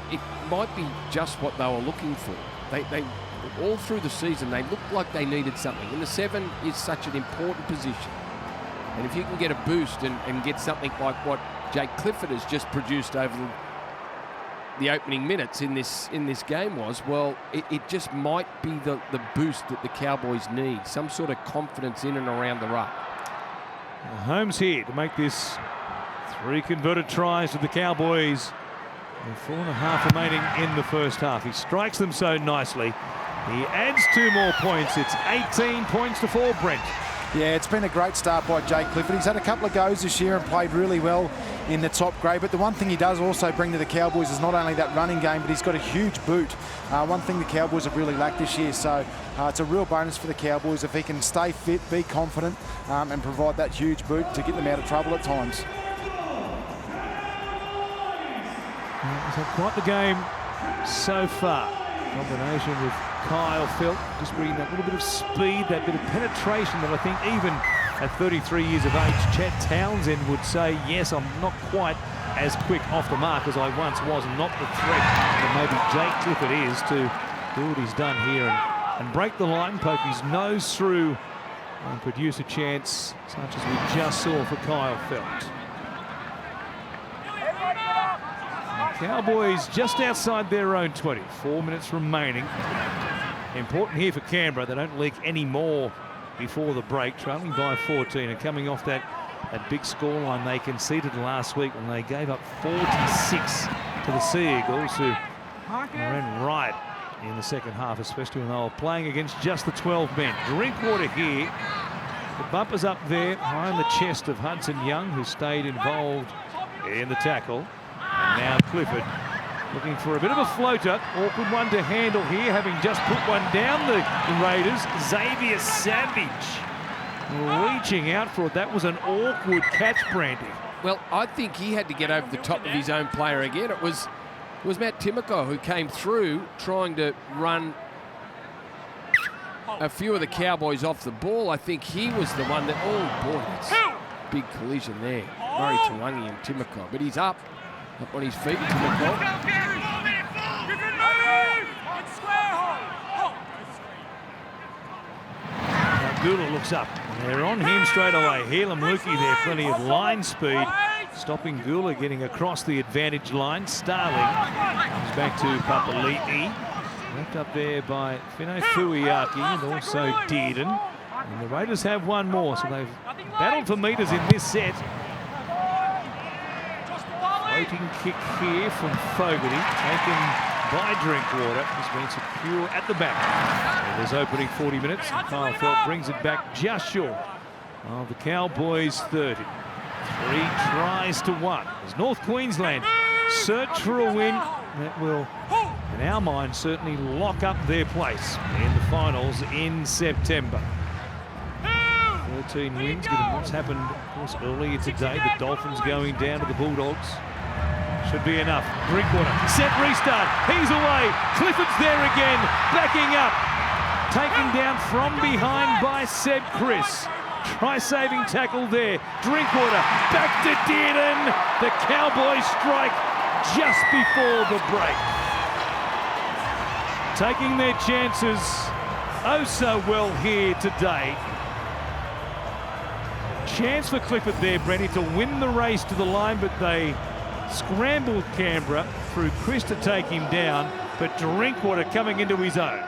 might be just what they were looking for. They all through the season they looked like they needed something, and the 7 is such an important position. And if you can get a boost and get something like what Jake Clifford has just produced over the opening minutes in this game was, well, it just might be the boost that the Cowboys need, some sort of confidence in and around the ruck. Well, Holmes here to make this 3 converted tries to the Cowboys. And 4.5 remaining in the first half. He strikes them so nicely. He adds 2 more points. It's 18 points to 4, Brent. Yeah, it's been a great start by Jake Clifford. He's had a couple of goes this year and played really well in the top grade. But the one thing he does also bring to the Cowboys is not only that running game, but he's got a huge boot. One thing the Cowboys have really lacked this year. So it's a real bonus for the Cowboys if he can stay fit, be confident, and provide that huge boot to get them out of trouble at times. He's had quite the game so far. Combination with Kyle Felt, just bringing that little bit of speed, that bit of penetration that I think even at 33 years of age, Chad Townsend would say, yes, I'm not quite as quick off the mark as I once was, and not the threat that maybe Jake Clifford is to do what he's done here and break the line, poke his nose through and produce a chance such as we just saw for Kyle Felt. Cowboys just outside their own 20. 4 minutes remaining. Important here for Canberra. They don't leak any more before the break. Trailing by 14 and coming off that big scoreline they conceded last week when they gave up 46 to the Sea Eagles, who ran riot in the second half, especially when they were playing against just the 12 men. Drinkwater here. The bumper's up there behind the chest of Hudson Young, who stayed involved in the tackle. And now Clifford looking for a bit of a floater. Awkward one to handle here, having just put one down the Raiders. Xavier Savage reaching out for it. That was an awkward catch, Brandy. Well, I think he had to get over the top of his own player again. It was Matt Timoko who came through trying to run a few of the Cowboys off the ball. I think he was the one that, oh boy, that's a big collision there. Murray Tawangi and Timoko, but he's up on his feet. Gula looks up. And they're on him straight away. Helam Lukey there, plenty of line speed. Stopping Gula getting across the advantage line. Starling comes back to Papali'i. Left up there by Fino Fuiaki and also Dearden. And the Raiders have one more, so they've battled for metres in this set. Floating kick here from Fogarty, taken by Drinkwater. Has been secure at the back. And there's opening 40 minutes, and Kyle Felt brings it back just short of the Cowboys 30. 3 tries to 1. As North Queensland search for a win that will, in our minds, certainly lock up their place in the finals in September. 13 wins, given what's happened, of course, earlier today. The Dolphins going down to the Bulldogs. Should be enough. Drinkwater, set restart. He's away. Clifford's there again, backing up. Taken down from behind by Seb Chris. Try-saving tackle there. Drinkwater back to Dearden. The Cowboys strike just before the break. Taking their chances oh so well here today. Chance for Clifford there, Brenny, to win the race to the line, but they scrambled Canberra through Chris to take him down, but Drinkwater coming into his own.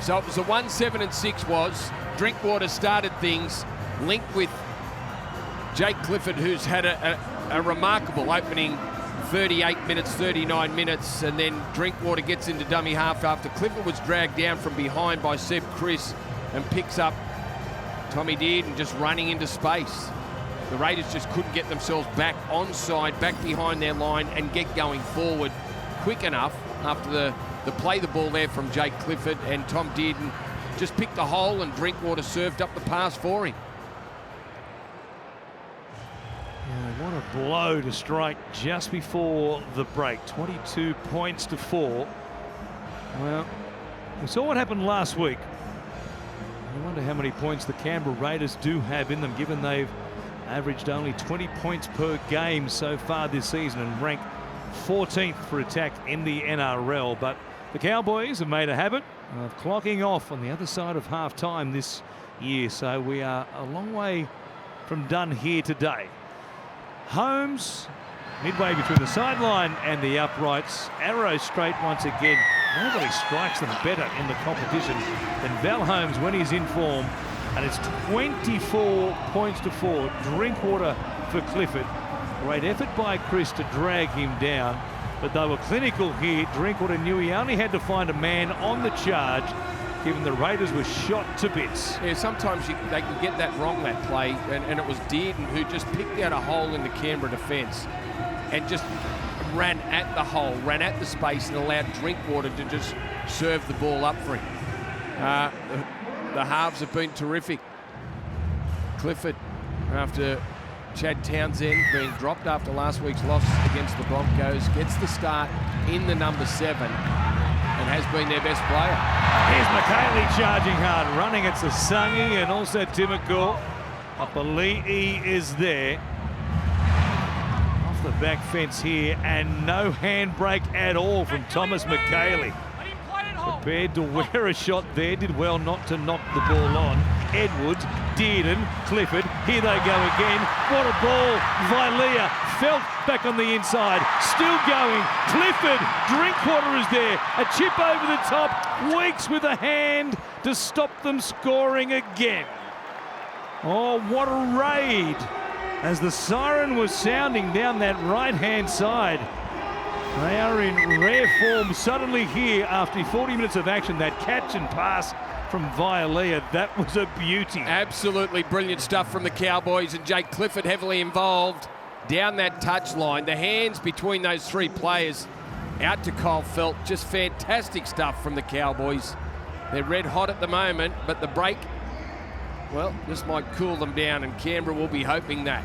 So it was a 1-7-6 was. Drinkwater started things, linked with Jake Clifford, who's had a remarkable opening 38 minutes, 39 minutes, and then Drinkwater gets into dummy half after Clifford was dragged down from behind by Seb Chris and picks up Tommy Dearden just running into space. The Raiders just couldn't get themselves back onside, back behind their line and get going forward quick enough after the play the ball there from Jake Clifford, and Tom Dearden just picked the hole and Drinkwater served up the pass for him. What a blow to strike just before the break. 22 points to 4. Well, we saw what happened last week. I wonder how many points the Canberra Raiders do have in them, given they've averaged only 20 points per game so far this season and rank 14th for attack in the NRL. But the Cowboys have made a habit clocking off on the other side of half-time this year. So we are a long way from done here today. Holmes, midway between the sideline and the uprights. Arrow straight once again. Nobody strikes them better in the competition than Val Holmes when he's in form. And it's 24 points to 4. Drinkwater for Clifford. Great effort by Chris to drag him down. But they were clinical here. Drinkwater knew he only had to find a man on the charge, given the Raiders were shot to bits. Yeah, sometimes they can get that wrong, that play. And it was Dearden who just picked out a hole in the Canberra defence and just ran at the hole, ran at the space and allowed Drinkwater to just serve the ball up for him. The halves have been terrific. Clifford, after Chad Townsend being dropped after last week's loss against the Broncos, gets the start in the number 7 and has been their best player. Here's McKaylee charging hard, running at Sasangi and also Timoko. Apali'i is there. Off the back fence here, and no handbrake at all from Thomas McKaylee. Prepared to wear a shot there, did well not to knock the ball on. Edwards, Dearden, Clifford, here they go again. What a ball, Vilea, felt back on the inside, still going. Clifford, Drinkwater is there, a chip over the top, Weeks with a hand to stop them scoring again. Oh, what a raid, as the siren was sounding down that right-hand side. They are in rare form suddenly here after 40 minutes of action. That catch and pass from Vilea, that was a beauty. Absolutely brilliant stuff from the Cowboys, and Jake Clifford heavily involved down that touch line. The hands between those 3 players out to Kyle Felt. Just fantastic stuff from the Cowboys. They're red hot at the moment, but the break, well, this might cool them down, and Canberra will be hoping that.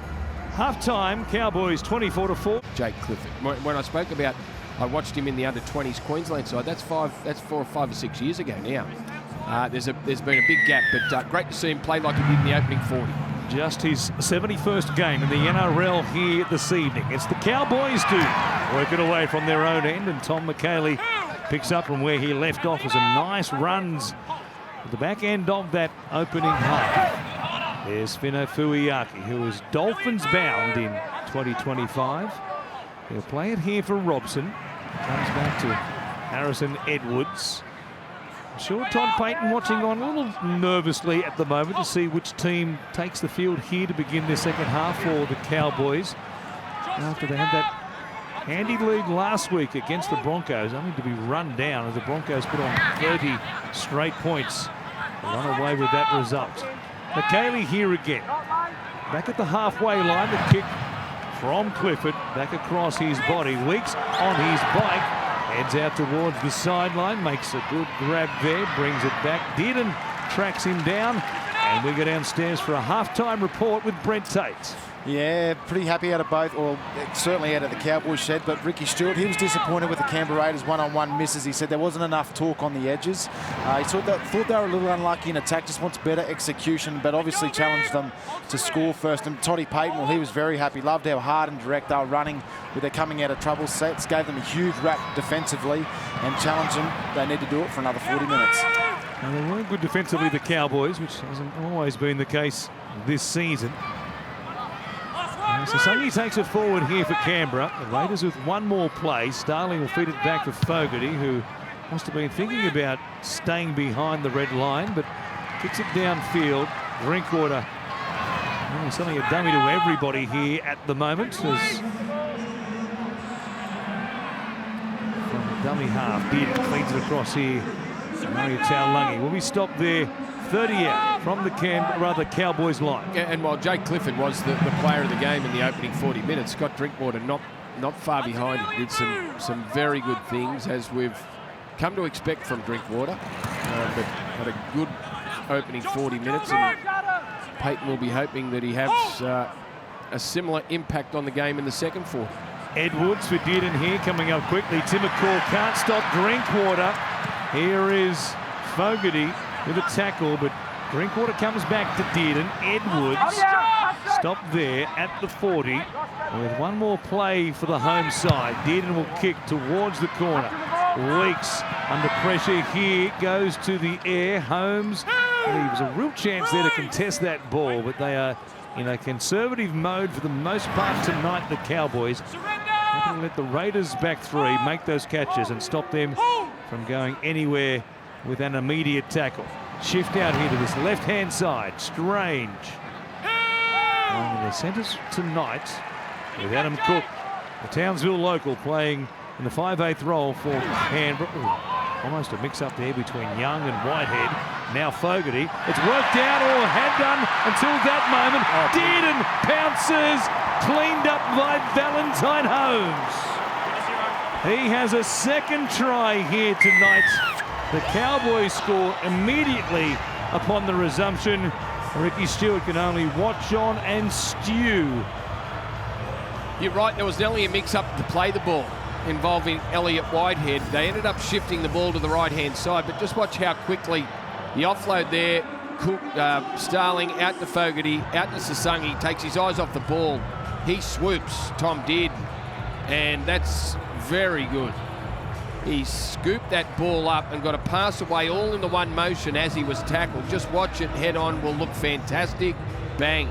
Half-time, Cowboys 24-4. Jake Clifford. When I spoke about, I watched him in the under-20s Queensland side. That's 4 or 6 years ago now. There's been a big gap, but great to see him play like he did in the opening 40. Just his 71st game in the NRL here this evening. It's the Cowboys to work it away from their own end, and Tom McKaylee picks up from where he left off as a nice runs at the back end of that opening half. There's Fino Fuiaki, who is Dolphins bound in 2025. He'll play it here for Robson. Comes back to Harrison Edwards. I'm sure Todd Payton watching on a little nervously at the moment to see which team takes the field here to begin the second half for the Cowboys. After they had that handy lead last week against the Broncos, only to be run down as the Broncos put on 30 straight points. They run away with that result. McKaylee here again. Back at the halfway line, the kick from Clifford, back across his body. Weeks on his bike, heads out towards the sideline, makes a good grab there, brings it back. Dearden tracks him down, and we go downstairs for a halftime report with Brent Tate. Yeah, pretty happy out of both, or certainly out of the Cowboys shed, but Ricky Stewart, he was disappointed with the Canberra Raiders one-on-one misses. He said there wasn't enough talk on the edges. He thought they were a little unlucky in attack, just wants better execution, but obviously challenged them to score first. And Toddy Payton, well, he was very happy, loved how hard and direct they were running with their coming out of trouble sets, gave them a huge rap defensively and challenged them. They need to do it for another 40 minutes. And they weren't good defensively, the Cowboys, which hasn't always been the case this season. So Sasangi takes it forward here for Canberra. The Raiders with one more play. Starling will feed it back for Fogarty, who must have been thinking about staying behind the red line, but kicks it downfield. Drinkwater, well, something a dummy to everybody here at the moment. As from the dummy half, Dearden feeds it across here. Mario Taulagi will be stopped there. 30 out from the Cowboys line. Yeah, and while Jake Clifford was the player of the game in the opening 40 minutes, Scott Drinkwater not far behind him, did some very good things, as we've come to expect from Drinkwater. But had a good opening 40 minutes, and Payton will be hoping that he has a similar impact on the game in the second 40. Edwards for Dearden here, coming up quickly. Timokor can't stop Drinkwater. Here is Fogarty with a tackle, but Drinkwater comes back to Dearden. Edwards stopped there at the 40 with one more play for the home side. Dearden will kick towards the corner. Weeks under pressure here, goes to the air. Holmes, there was a real chance there to contest that ball, but they are in a conservative mode for the most part tonight, the Cowboys. They're going to let the Raiders back three make those catches and stop them from going anywhere with an immediate tackle. Shift out here to this left-hand side. Strange. Playing in the centres tonight with Adam Cook, the Townsville local, playing in the 5/8 role for Canberra. Ooh, almost a mix-up there between Young and Whitehead. Now Fogarty. It's worked out, or had done until that moment. Dearden pounces, cleaned up by Valentine Holmes. He has a second try here tonight. The Cowboys score immediately upon the resumption. Ricky Stewart can only watch on and stew. You're right, there was only a mix-up to play the ball involving Elliott Whitehead. They ended up shifting the ball to the right-hand side, but just watch how quickly the offload there. Cook, Starling out to Fogarty, out to Sasangi, takes his eyes off the ball. He swoops, Tom did, and that's very good. He scooped that ball up and got a pass away all in the one motion as he was tackled. Just watch it head on, will look fantastic. Bang.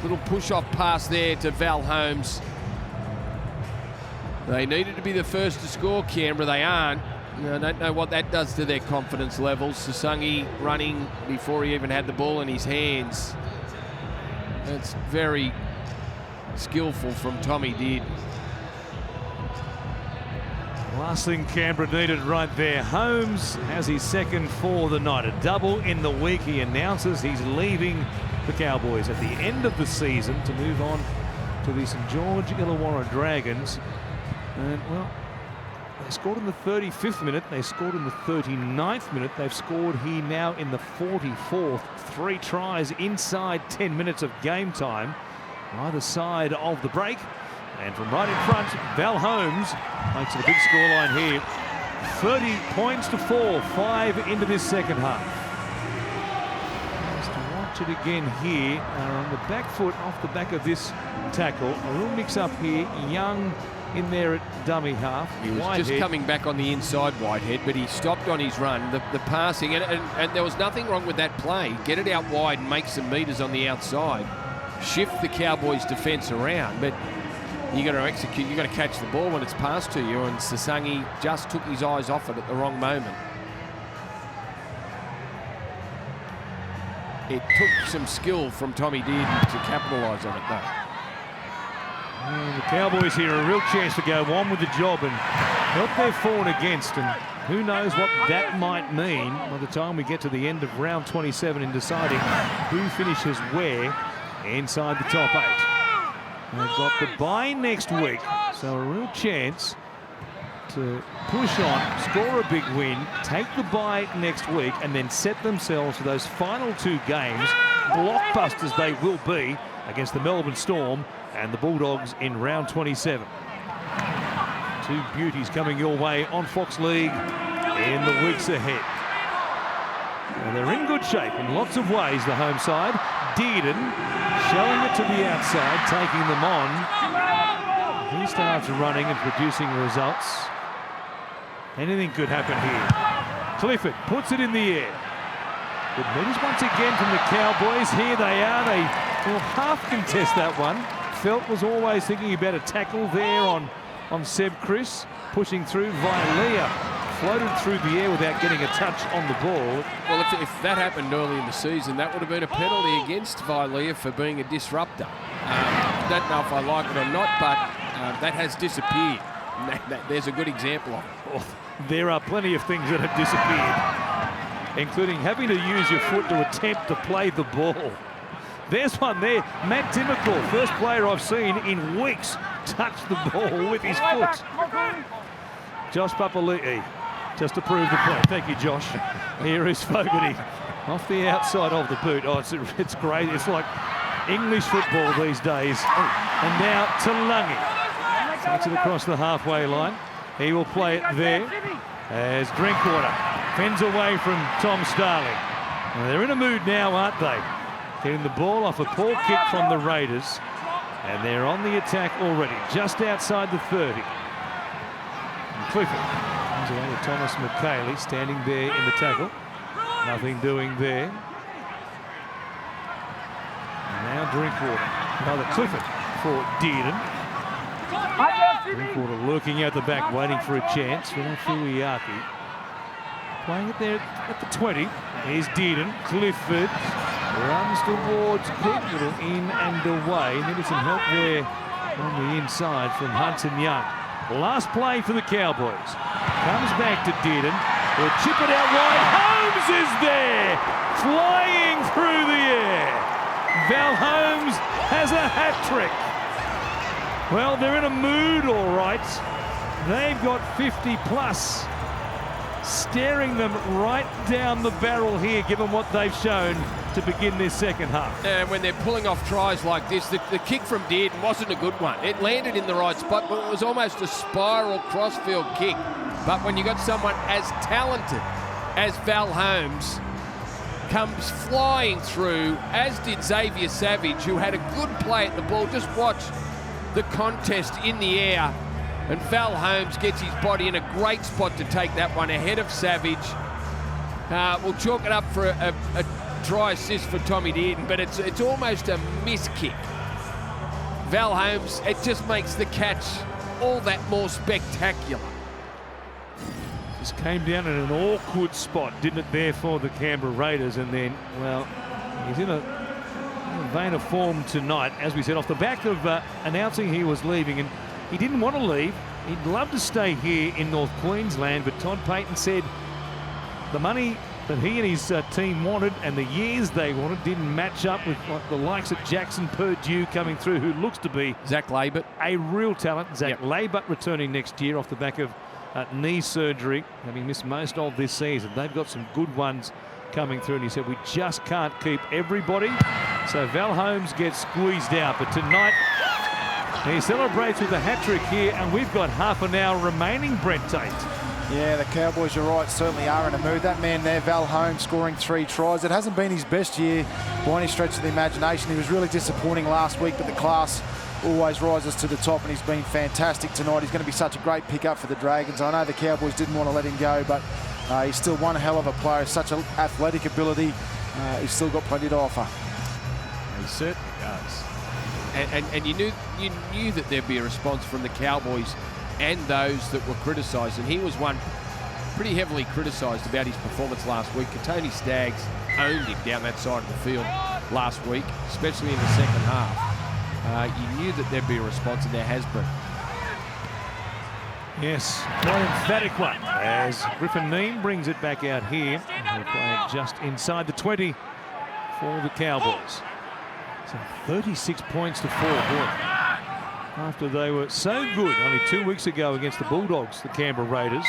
Little push-off pass there to Val Holmes. They needed to be the first to score, Canberra. They aren't. I don't know what that does to their confidence levels. Sasangi running before he even had the ball in his hands. That's very skillful from Tommy Did. Last thing Canberra needed right there. Holmes has his second for the night. A double in the week. He announces he's leaving the Cowboys at the end of the season to move on to the St George Illawarra Dragons. And, well, they scored in the 35th minute. They scored in the 39th minute. They've scored here now in the 44th. 3 tries inside 10 minutes of game time, either side of the break. And from right in front, Val Holmes makes it a big scoreline here. 30 points to 4, 5 into this second half. Just to watch it again here, on the back foot off the back of this tackle. A real mix-up here. Young in there at dummy half. He was Whitehead just coming back on the inside, Whitehead, but he stopped on his run. The passing, and there was nothing wrong with that play. Get it out wide and make some meters on the outside. Shift the Cowboys' defence around, but you got to execute, you got to catch the ball when it's passed to you, and Sasangi just took his eyes off it at the wrong moment. It took some skill from Tommy Dearden to capitalise on it, though. And the Cowboys here a real chance to go on with the job and help their for and against, and who knows what that might mean by the time we get to the end of round 27 in deciding who finishes where inside the top 8. They've got the bye next week, so a real chance to push on, score a big win, take the bye next week, and then set themselves for those final 2 games. Blockbusters they will be against the Melbourne Storm and the Bulldogs in round 27. 2 beauties coming your way on Fox League in the weeks ahead. And they're in good shape in lots of ways, the home side. Dearden showing it to the outside, taking them on. He starts running and producing results. Anything could happen here. Clifford puts it in the air. Good meters once again from the Cowboys. Here they are. They will half contest that one. Felt was always thinking about a tackle there on Seb Chris. Pushing through, Vilea floated through the air without getting a touch on the ball. Well, if that happened early in the season, that would have been a penalty against Vilea for being a disruptor. Don't know if I like it or not, but that has disappeared. There's a good example of it. Oh, there are plenty of things that have disappeared, including having to use your foot to attempt to play the ball. There's one there. Matt Timmercall, first player I've seen in weeks, touch the ball with his foot. Josh Papali'i, just to prove the point. Thank you, Josh. Here is Fogarty off the outside of the boot. Oh, it's great. It's like English football these days. And now to Lungy. Takes it across the halfway line. He will play it there as Drinkwater fends away from Tom Starling. Now, they're in a mood now, aren't they? Getting the ball off a poor kick from the Raiders. And they're on the attack already, just outside the 30. And Clifford Comes away with Thomas McKaylee standing there in the tackle. Nothing doing there. And now Drinkwater. Another Clifford for Dearden. Drinkwater lurking out the back, waiting for a chance. Fuiaki playing it there at the 20. Here's Dearden. Clifford runs towards Cook. Little in and away. Needed some help there on the inside from Hudson Young. Last play for the Cowboys. Comes back to Dearden. Will chip it out wide. Holmes is there, flying through the air. Val Holmes has a hat trick. Well, they're in a mood, all right. They've got 50 plus staring them right down the barrel here, given what they've shown to begin this second half. And when they're pulling off tries like this, the kick from Dearden wasn't a good one. It landed in the right spot, but it was almost a spiral crossfield kick. But when you got someone as talented as Val Holmes comes flying through, as did Xavier Savage, who had a good play at the ball. Just watch the contest in the air, and Val Holmes gets his body in a great spot to take that one ahead of Savage. We'll chalk it up for a try assist for Tommy Dearden, but it's almost a miss kick. Val Holmes, it just makes the catch all that more spectacular. Just came down in an awkward spot, didn't it, there for the Canberra Raiders, and then, well, he's in a vein of form tonight, as we said, off the back of announcing he was leaving, and he didn't want to leave. He'd love to stay here in North Queensland, but Todd Payten said the money that he and his team wanted and the years they wanted didn't match up with the likes of Jackson Purdue coming through, who looks to be Zach Labert, a real talent. Zach Labert returning next year off the back of knee surgery, having missed most of this season. They've got some good ones coming through, and he said we just can't keep everybody. So Val Holmes gets squeezed out, but tonight he celebrates with a hat-trick here, and we've got half an hour remaining, Brent Tate. Yeah, the Cowboys, you're right, certainly are in a mood. That man there, Val Holmes, scoring 3 tries. It hasn't been his best year by any stretch of the imagination. He was really disappointing last week, but the class always rises to the top, and he's been fantastic tonight. He's going to be such a great pickup for the Dragons. I know the Cowboys didn't want to let him go, but he's still one hell of a player. Such an athletic ability. He's still got plenty to offer. He certainly does. And you knew that there'd be a response from the Cowboys and those that were criticised, and he was one pretty heavily criticised about his performance last week. Tony Staggs owned him down that side of the field last week, especially in the second half. You knew that there'd be a response, and there has been. Yes, quite emphatic one as Griffin Neame brings it back out here. He'll play it just inside the 20 for the Cowboys. So 36 points to 4. Boy, after they were so good only 2 weeks ago against the Bulldogs, the Canberra Raiders.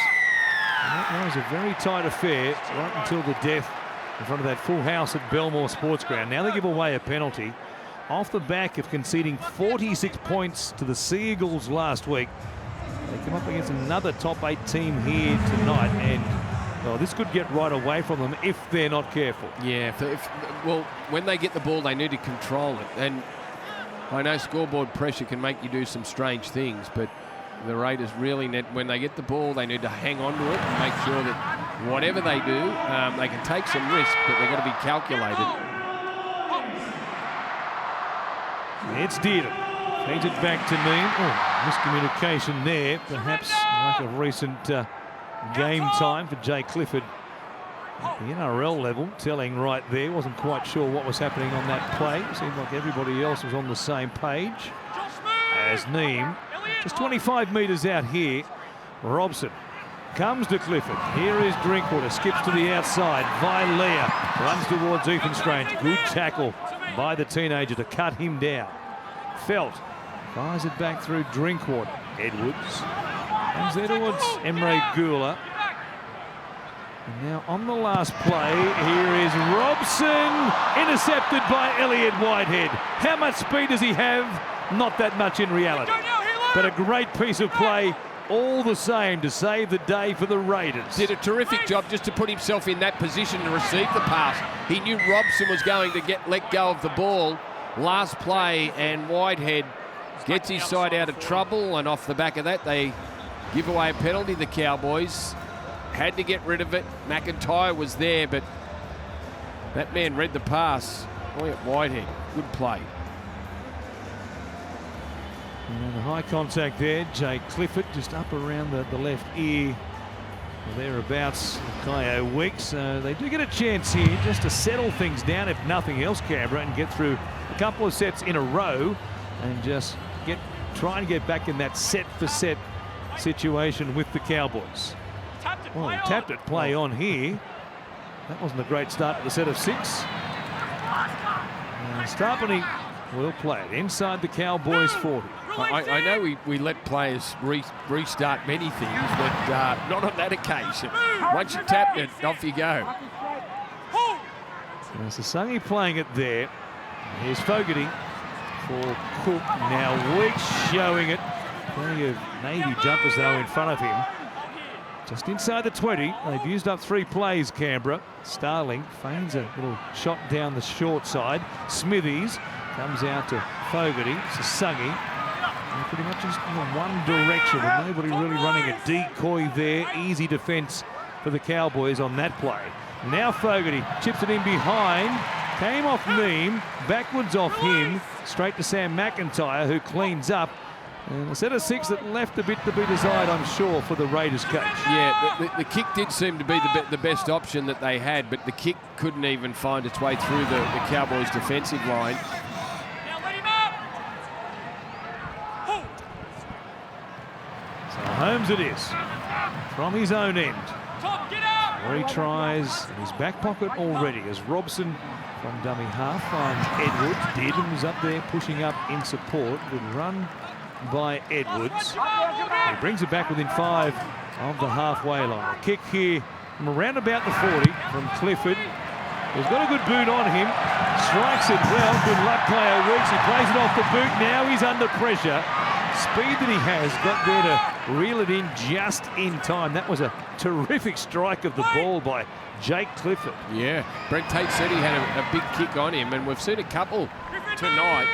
And that was a very tight affair right until the death in front of that full house at Belmore Sports Ground. Now they give away a penalty off the back of conceding 46 points to the Sea Eagles last week. They come up against another top 8 team here tonight, and well, this could get right away from them if they're not careful. Yeah, well, when they get the ball, they need to control it. And I know scoreboard pressure can make you do some strange things, but the Raiders really need, when they get the ball, they need to hang on to it and make sure that whatever they do, they can take some risk, but they've got to be calculated. It's Dearden. Feeds it back to Neame. Oh, miscommunication there. Perhaps lack of recent game time for Jay Clifford. At the NRL level, telling right there. Wasn't quite sure what was happening on that play. Seemed like everybody else was on the same page. As Neame, just 25 metres out here, Robson comes to Clifford. Here is Drinkwater, skips to the outside. Vilea runs towards Ethan Strange. Good tackle by the teenager to cut him down. Felt fires it back through Drinkwater. Edwards. Comes Edwards. Emre Gula. And now on the last play, here is Robson, intercepted by Elliott Whitehead. How much speed does he have? Not that much in reality. But a great piece of play all the same to save the day for the Raiders. Did a terrific job just to put himself in that position to receive the pass. He knew Robson was going to let go of the ball last play, and Whitehead gets his side out of trouble, and off the back of that they give away a penalty, the Cowboys. had to get rid of it. McIntyre was there, but that man read the pass. Boy at Whitehead, good play. And the high contact there, Jay Clifford just up around the left ear, thereabouts of Kyo Weeks. They do get a chance here just to settle things down, if nothing else, Canberra, and get through a couple of sets in a row and just try and get back in that set-for-set situation with the Cowboys. Well, he tapped it, play on here. That wasn't a great start to the set of 6. Starpany will play it inside the Cowboys 40. I know we let players restart many things, but not on that occasion. Once you tap it, off you go. So Sasangi playing it there. Here's Fogarty for Cook. Now Weeks showing it. Plenty of Navy jumpers though in front of him. Just inside the 20. They've used up 3 plays, Canberra. Starling feigns a little shot down the short side. Smithies comes out to Fogarty. Sasangi. Pretty much just in one direction, with nobody really running a decoy there. Easy defence for the Cowboys on that play. Now Fogarty chips it in behind. Came off Neem, backwards off him, straight to Sam McIntyre, who cleans up. And a set of 6 that left a bit to be desired, I'm sure, for the Raiders coach. Yeah, the kick did seem to be the best option that they had, but the kick couldn't even find its way through the Cowboys' defensive line. So Holmes it is, from his own end. 3 tries in his back pocket already as Robson from dummy half finds Edwards. Dearden was up there pushing up in support. Good run by Edwards. He brings it back within 5 of the halfway line. A kick here from around about the 40 from Clifford. He's got a good boot on him. Strikes it well. Good luck, Kyo Weeks. He plays it off the boot. Now he's under pressure. Speed that he has got there to reel it in just in time. That was a terrific strike of the ball by Jake Clifford. Yeah, Brent Tate said he had a big kick on him, and we've seen a couple tonight.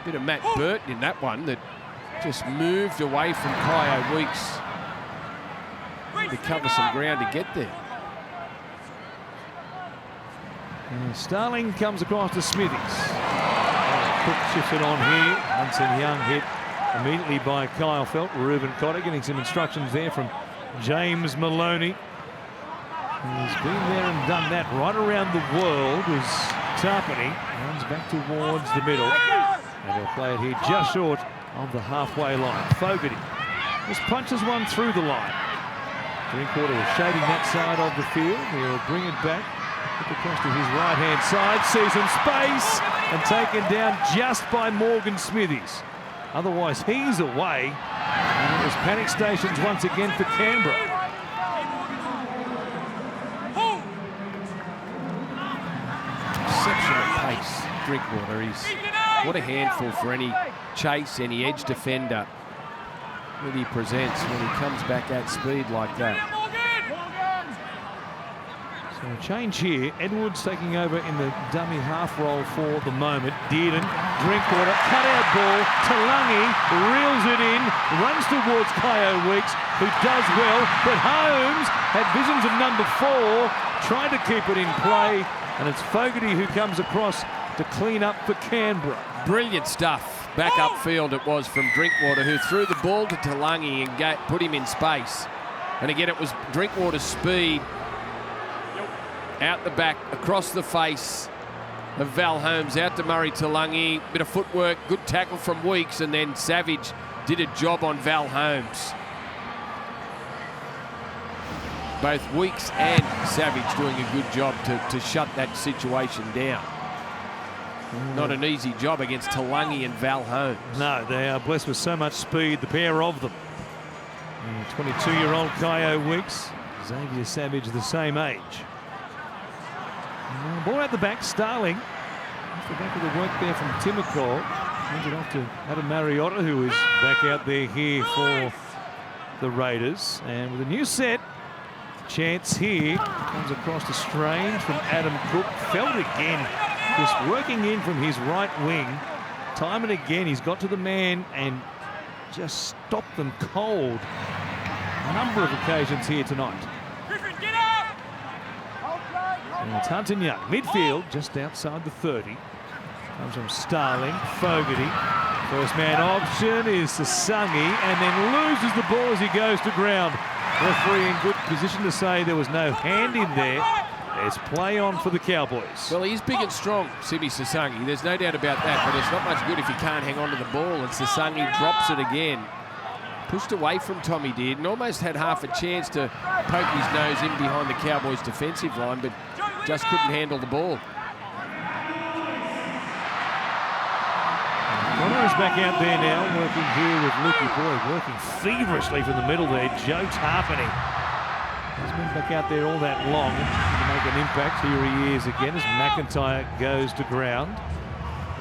Bit of Matt Burton in that one that just moved away from Kyo Weeks to cover some ground to get there. And Starling comes across to Smithies. Cook shifts it on here. Hudson Young hit immediately by Kyle Felt. Reuben Cotter getting some instructions there from James Maloney. He's been there and done that right around the world as Tarpany runs back towards the middle. And they'll play it here just short of the halfway line. Fogarty just punches one through the line. Drinkwater was shading that side of the field. He'll bring it back. Across to his right-hand side, sees some space and taken down just by Morgan Smithies. Otherwise, he's away. And it was panic stations once again for Canberra. Exceptional pace, Drinkwater. What a handful for any chase, any edge defender that he presents when he comes back at speed like that. So a change here. Edwards taking over in the dummy half roll for the moment. Dearden, Drinkwater, cut out ball. Talangi reels it in, runs towards Kyo Weeks, who does well, but Holmes had visions of number 4, trying to keep it in play, and it's Fogarty who comes across to clean up for Canberra. Brilliant stuff. Back upfield it was from Drinkwater, who threw the ball to Talangi and put him in space. And again, it was Drinkwater's speed out the back, across the face of Val Holmes, out to Murray Talangi. Bit of footwork, good tackle from Weeks, and then Savage did a job on Val Holmes. Both Weeks and Savage doing a good job to shut that situation down. Not an easy job against Talangi and Val Holmes. No, they are blessed with so much speed, the pair of them. 22-year-old Kyo Weeks, Xavier Savage the same age. Ball out the back, Starling. Off the back of the work there from Timokol. Hands it off to Adam Mariota, who is back out there here for the Raiders. And with a new set, chance here. Comes across to Strange from Adam Cook. Felt again, just working in from his right wing. Time and again, he's got to the man and just stopped them cold. number of occasions here tonight. And it's Hunter Young, midfield, just outside the 30. Comes from Starling, Fogarty. First man option is Sasangi, and then loses the ball as he goes to ground. Referee in good position to say there was no hand in there. There's play on for the Cowboys. Well, he's big and strong, Simi Sasangi. There's no doubt about that, but it's not much good if he can't hang on to the ball, and Sasangi drops it again. Pushed away from Tommy Dearden and almost had half a chance to poke his nose in behind the Cowboys' defensive line, but just couldn't handle the ball. Connor is back out there now, working here with Lukey Boyd, working feverishly from the middle there. Joe Tarpany has been back out there all that long to make an impact. Here he is again as McIntyre goes to ground.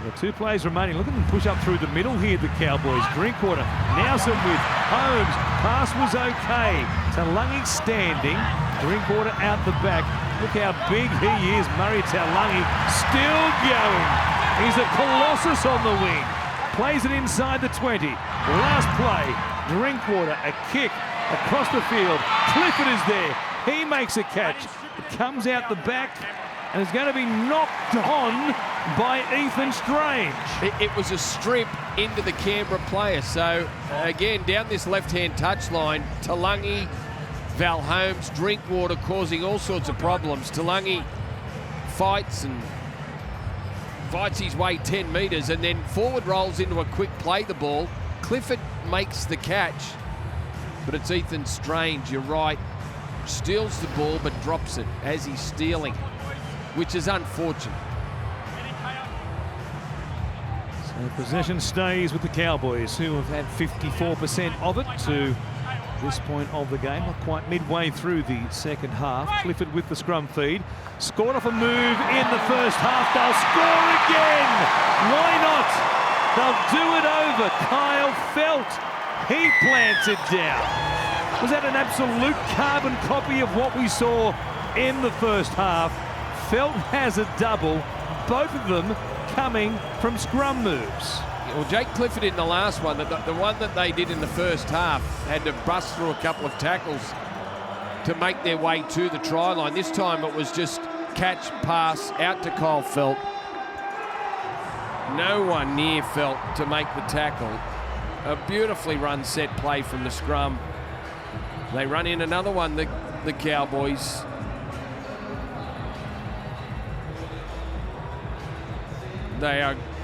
The 2 plays remaining. Look at them push up through the middle here, the Cowboys. Drinkwater, Nelson with Holmes. Pass was okay. Taulagi standing. Drinkwater out the back. Look how big he is. Murray Taulagi still going. He's a colossus on the wing. Plays it inside the 20. Last play, Drinkwater, a kick across the field. Clifford is there. He makes a catch. It comes out the back and is going to be knocked on by Ethan Strange. It was a strip into the Canberra player. So, again, down this left-hand touchline, Taulagi, Val Holmes, Drinkwater causing all sorts of problems. Taulagi fights his way 10 metres and then forward rolls into a quick play the ball. Clifford makes the catch, but it's Ethan Strange, you're right. Steals the ball but drops it as he's stealing, which is unfortunate. So possession stays with the Cowboys, who have had 54% of it to this point of the game. Not quite midway through the second half. Clifford with the scrum feed. Scored off a move in the first half. They'll score again. Why not? They'll do it over. Kyle Felt. He plants it down. Was that an absolute carbon copy of what we saw in the first half? Felt has a double. Both of them coming from scrum moves. Well, Jake Clifford in the last one, the one that they did in the first half, had to bust through a couple of tackles to make their way to the try line. This time it was just catch, pass, out to Kyle Felt. No one near Felt to make the tackle. A beautifully run set play from the scrum. They run in another one, the Cowboys.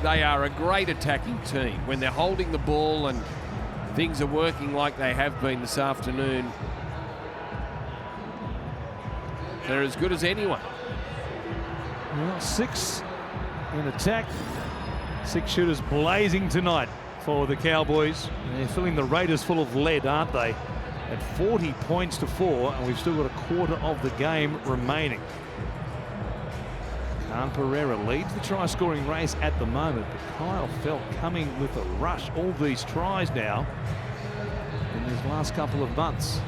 They are a great attacking team when they're holding the ball and things are working like they have been this afternoon. They're as good as anyone. Well, 6 in attack. 6 shooters blazing tonight for the Cowboys. And they're filling the Raiders full of lead, aren't they? At 40 points to 4, and we've still got a quarter of the game remaining. Khan Pereira leads the try-scoring race at the moment, but Kyle Felt coming with a rush. All these tries now in these last couple of months.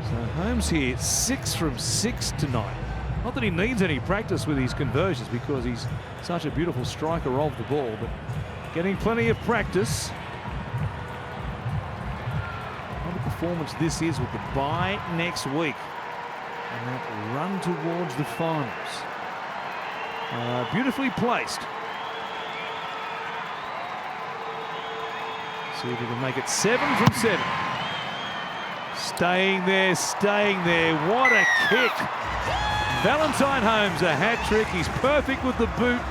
So Holmes here, 6 from 6 tonight. Not that he needs any practice with his conversions because he's such a beautiful striker of the ball, but getting plenty of practice. What a performance this is with the bye next week. And that run towards the finals. Beautifully placed. See if he can make it 7 from 7. Staying there, staying there. What a kick. Valentine Holmes, a hat trick. He's perfect with the boot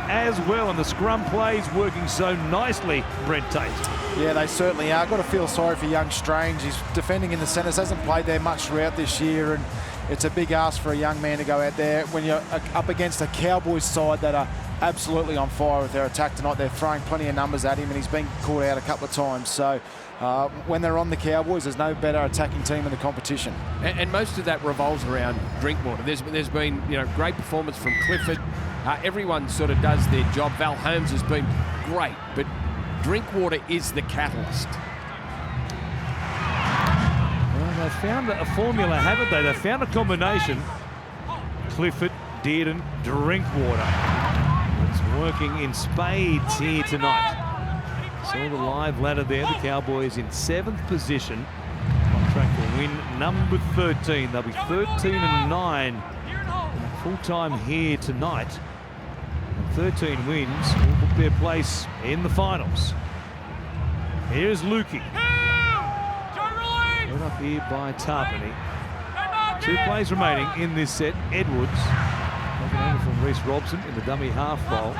as well. And the scrum plays working so nicely, Brent Tate. Yeah, they certainly are. Got to feel sorry for young Strange. He's defending in the centres, hasn't played there much throughout this year, and it's a big ask for a young man to go out there when you're up against a Cowboys side that are absolutely on fire with their attack tonight. They're throwing plenty of numbers at him, and he's been caught out a couple of times. So when they're on the Cowboys, there's no better attacking team in the competition. And most of that revolves around Drinkwater. There's been great performance from Clifford. Everyone sort of does their job. Val Holmes has been great, but Drinkwater is the catalyst. Well, they found a formula, haven't they? They found a combination. Clifford, Dearden, Drinkwater. It's working in spades here tonight. Saw the live ladder there. The Cowboys in 7th position. On track to win number 13. They'll be 13-9 full-time here tonight. And 13 wins will book their place in the finals. Here's Lukey. Put up here by Tarpany. 2 plays remaining in this set. Edwards taken over from Reece Robson in the dummy half bowl.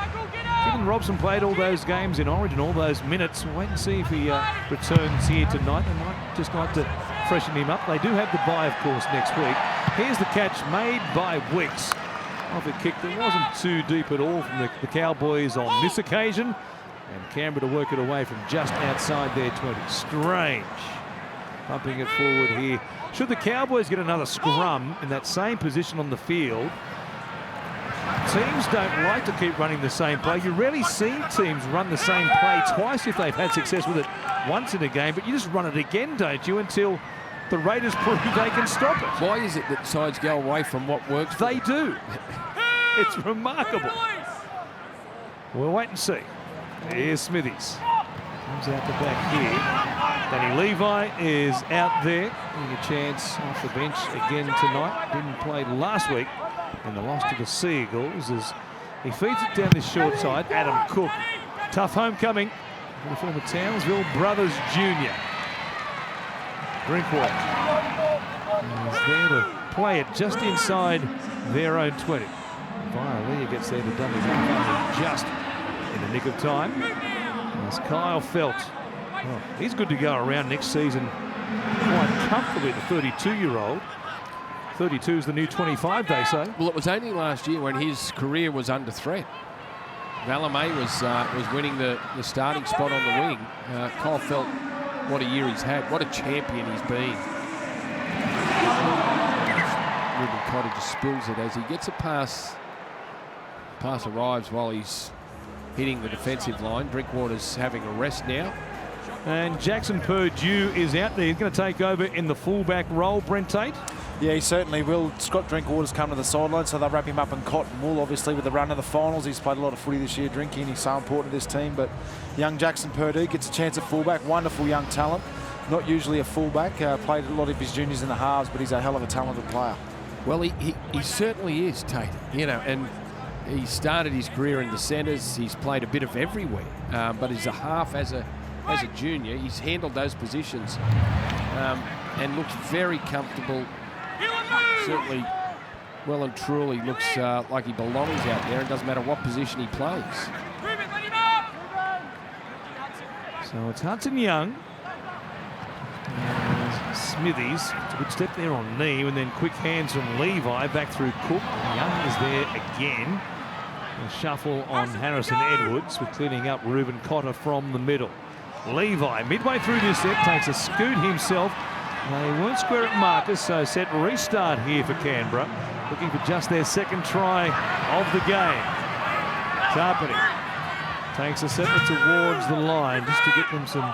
Given Robson played all those games in Origin, all those minutes, we'll wait and see if he returns here tonight. They might just like to freshen him up. They do have the bye, of course, next week. Here's the catch made by Wicks. Off a kick that wasn't too deep at all from the Cowboys on this occasion. And Canberra to work it away from just outside their 20. Strange. Pumping it forward here. Should the Cowboys get another scrum in that same position on the field, teams don't like to keep running the same play. You rarely see teams run the same play twice if they've had success with it once in a game, but you just run it again, don't you, until the Raiders prove they can stop it. Why is it that sides go away from what works? They do. It's remarkable. We'll wait and see. Here's Smithies. Comes out the back here. Danny Levi is out there, getting a chance off the bench again tonight. Didn't play last week in the loss to the Seagulls as he feeds it down this short side. Adam Cook. Tough homecoming for the former Townsville Brothers Jr. Drinkwater is there to play it just inside their own 20. Vialia gets there to dummy just in the nick of time. As Kyle Felt, well, he's good to go around next season quite comfortably, the 32-year-old. 32 is the new 25, they say. Well, it was only last year when his career was under threat. Valamay was winning the starting spot on the wing. Kyle Felt, what a year he's had. What a champion he's been. Ruben Cotter just spills it as he gets a pass. Pass arrives while he's hitting the defensive line. Drinkwater's having a rest now. And Jackson Purdue is out there. He's going to take over in the fullback role, Brent Tate. Yeah, he certainly will. Scott Drinkwater's come to the sideline, so they'll wrap him up in cotton wool, obviously, with the run of the finals. He's played a lot of footy this year, drinking. He's so important to this team. But young Jackson Purdue gets a chance at fullback. Wonderful young talent. Not usually a fullback. Played a lot of his juniors in the halves, but he's a hell of a talented player. Well, he certainly is, Tate. You know, and he started his career in the centres. He's played a bit of everywhere, but as a half, as a junior, he's handled those positions and looks very comfortable. Certainly, well and truly looks like he belongs out there. It doesn't matter what position he plays. So it's Hudson Young. Smithies, it's a good step there on knee, and then quick hands from Levi back through Cook. Young is there again. A shuffle on Harrison Edwards with cleaning up Ruben Cotter from the middle. Levi, midway through this set, takes a scoot himself. They weren't square at Marcus, so set restart here for Canberra. Looking for just their second try of the game. Tarpany takes a settler towards the line just to get them some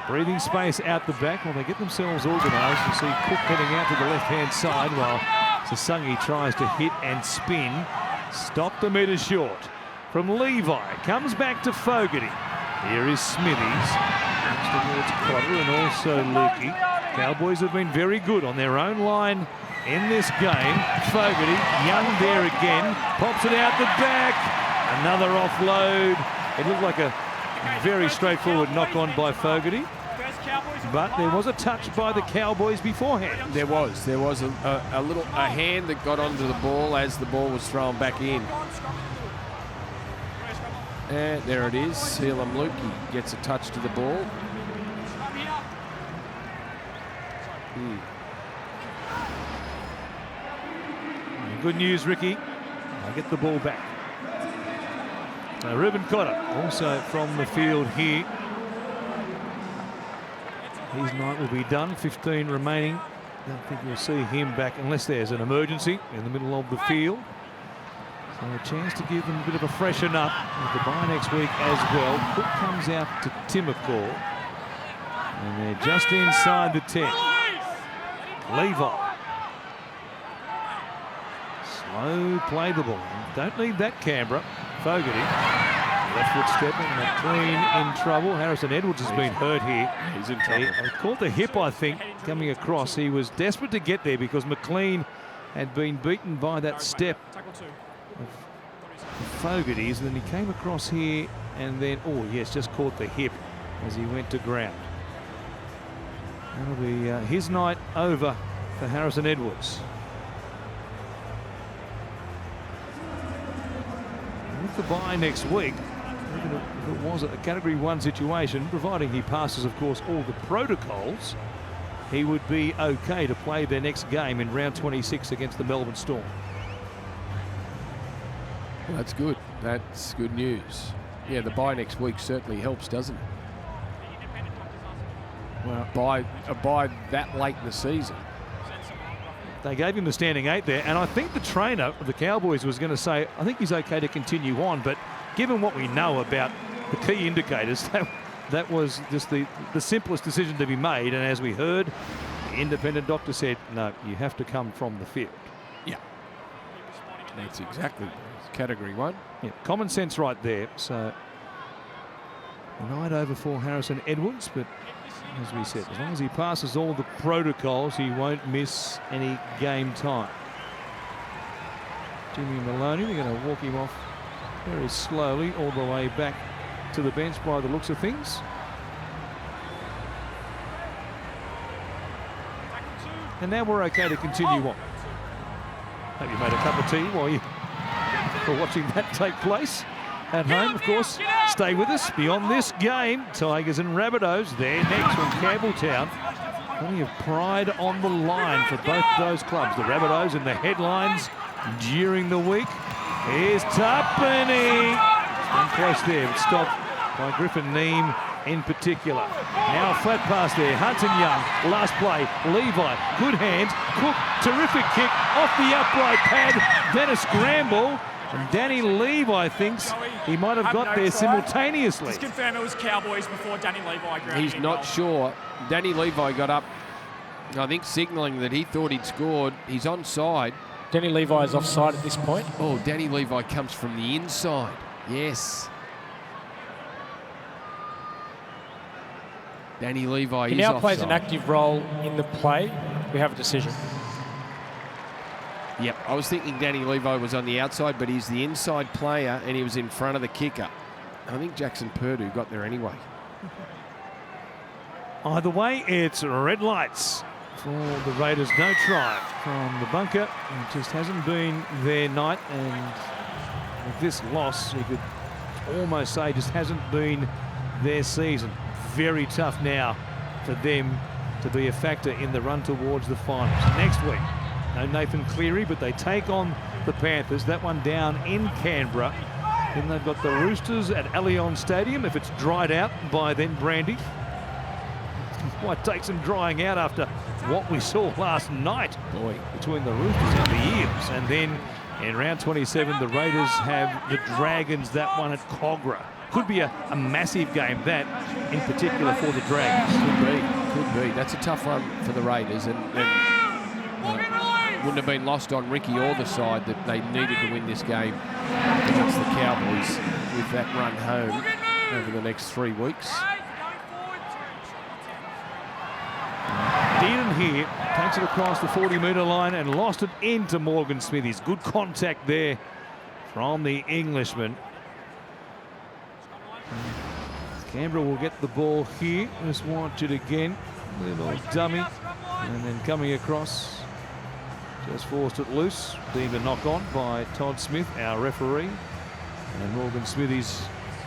breathing space out the back while they get themselves organised. You see Cook heading out to the left-hand side while Sasungi tries to hit and spin. Stop the metre short. From Levi, comes back to Fogarty. Here is Smithies. Towards Cotter and also Lukey. Cowboys have been very good on their own line in this game. Fogarty, Young there again. Pops it out the back. Another offload. It looked like a very straightforward knock-on by Fogarty. But there was a touch by the Cowboys beforehand. There was a hand that got onto the ball as the ball was thrown back in. And there it is. Sealam Lukey gets a touch to the ball. Good news, Ricky. I get the ball back. Ruben Cotter also from the field here. His night will be done. 15 remaining. Don't think we'll see him back unless there's an emergency in the middle of the field. So a chance to give them a bit of a freshen up with the bye next week as well. Cook comes out to Timokor. And they're just inside the 10. Levi. Slow play the ball. Don't need that, Canberra. Fogarty. Left foot step and McLean in trouble. Harrison Edwards has been hurt here. He's in trouble. He caught the hip, I think, coming across. He was desperate to get there because McLean had been beaten by that step of Fogarty's, and then he came across here and then, oh yes, just caught the hip as he went to ground. That'll be his night over for Harrison Edwards. With the bye next week, even if it was a Category 1 situation, providing he passes, of course, all the protocols, he would be okay to play their next game in round 26 against the Melbourne Storm. Well, that's good. That's good news. Yeah, the bye next week certainly helps, doesn't it? Well, a bye that late in the season. They gave him the standing 8 there, and I think the trainer of the Cowboys was going to say, I think he's okay to continue on, but given what we know about the key indicators, that was just the simplest decision to be made, and as we heard, the independent doctor said, no, you have to come from the field. Yeah. That's exactly Category 1. Yeah, common sense right there. So a night over for Harrison Edwards, but as we said, as long as he passes all the protocols, he won't miss any game time. Jimmy Maloney, they're going to walk him off very slowly all the way back to the bench by the looks of things. And now we're okay to continue on. Hope you made a cup of tea while you were watching that take place. At home, of course, stay with us. Beyond this game, Tigers and Rabbitohs, they're next from Campbelltown. Plenty of pride on the line for both those clubs. The Rabbitohs in the headlines during the week. Here's Tapani. It's been close there, but stopped by Griffin Neame in particular. Now a flat pass there. Hudson Young, last play. Levi, good hands. Cook, terrific kick off the upright pad. Then a scramble. And Danny Levi thinks he might have got there simultaneously. Just confirm it was Cowboys before Danny Levi grounded. He's not sure. Danny Levi got up, I think, signalling that he thought he'd scored. He's onside. Danny Levi is offside at this point. Oh, Danny Levi comes from the inside. Yes. Danny Levi He is now offside. plays an active role in the play. We have a decision. Yep, I was thinking Danny Levi was on the outside, but he's the inside player and he was in front of the kicker. I think Jackson Purdue got there anyway. Either way, it's red lights for the Raiders. No try from the bunker. It just hasn't been their night, and with this loss, you could almost say just hasn't been their season. Very tough now for them to be a factor in the run towards the finals. Next week, no Nathan Cleary, but they take on the Panthers. That one down in Canberra. Then they've got the Roosters at Allianz Stadium. If it's dried out by then, Brandy. Might take some drying out after what we saw last night between the Roosters and the Eels. And then in round 27, the Raiders have the Dragons, that one at Cogra. Could be a massive game, that, in particular for the Dragons. Could be. That's a tough one for the Raiders, and wouldn't have been lost on Ricky or the side that they needed to win this game against the Cowboys with that run home over the next 3 weeks. Deaton here takes it across the 40-metre line and lost it into Morgan Smithies. Good contact there from the Englishman. Canberra will get the ball here. Just watch it again. Little dummy. And then coming across. Just forced it loose. Deemed a knock on by Todd Smith, our referee. And Morgan Smithies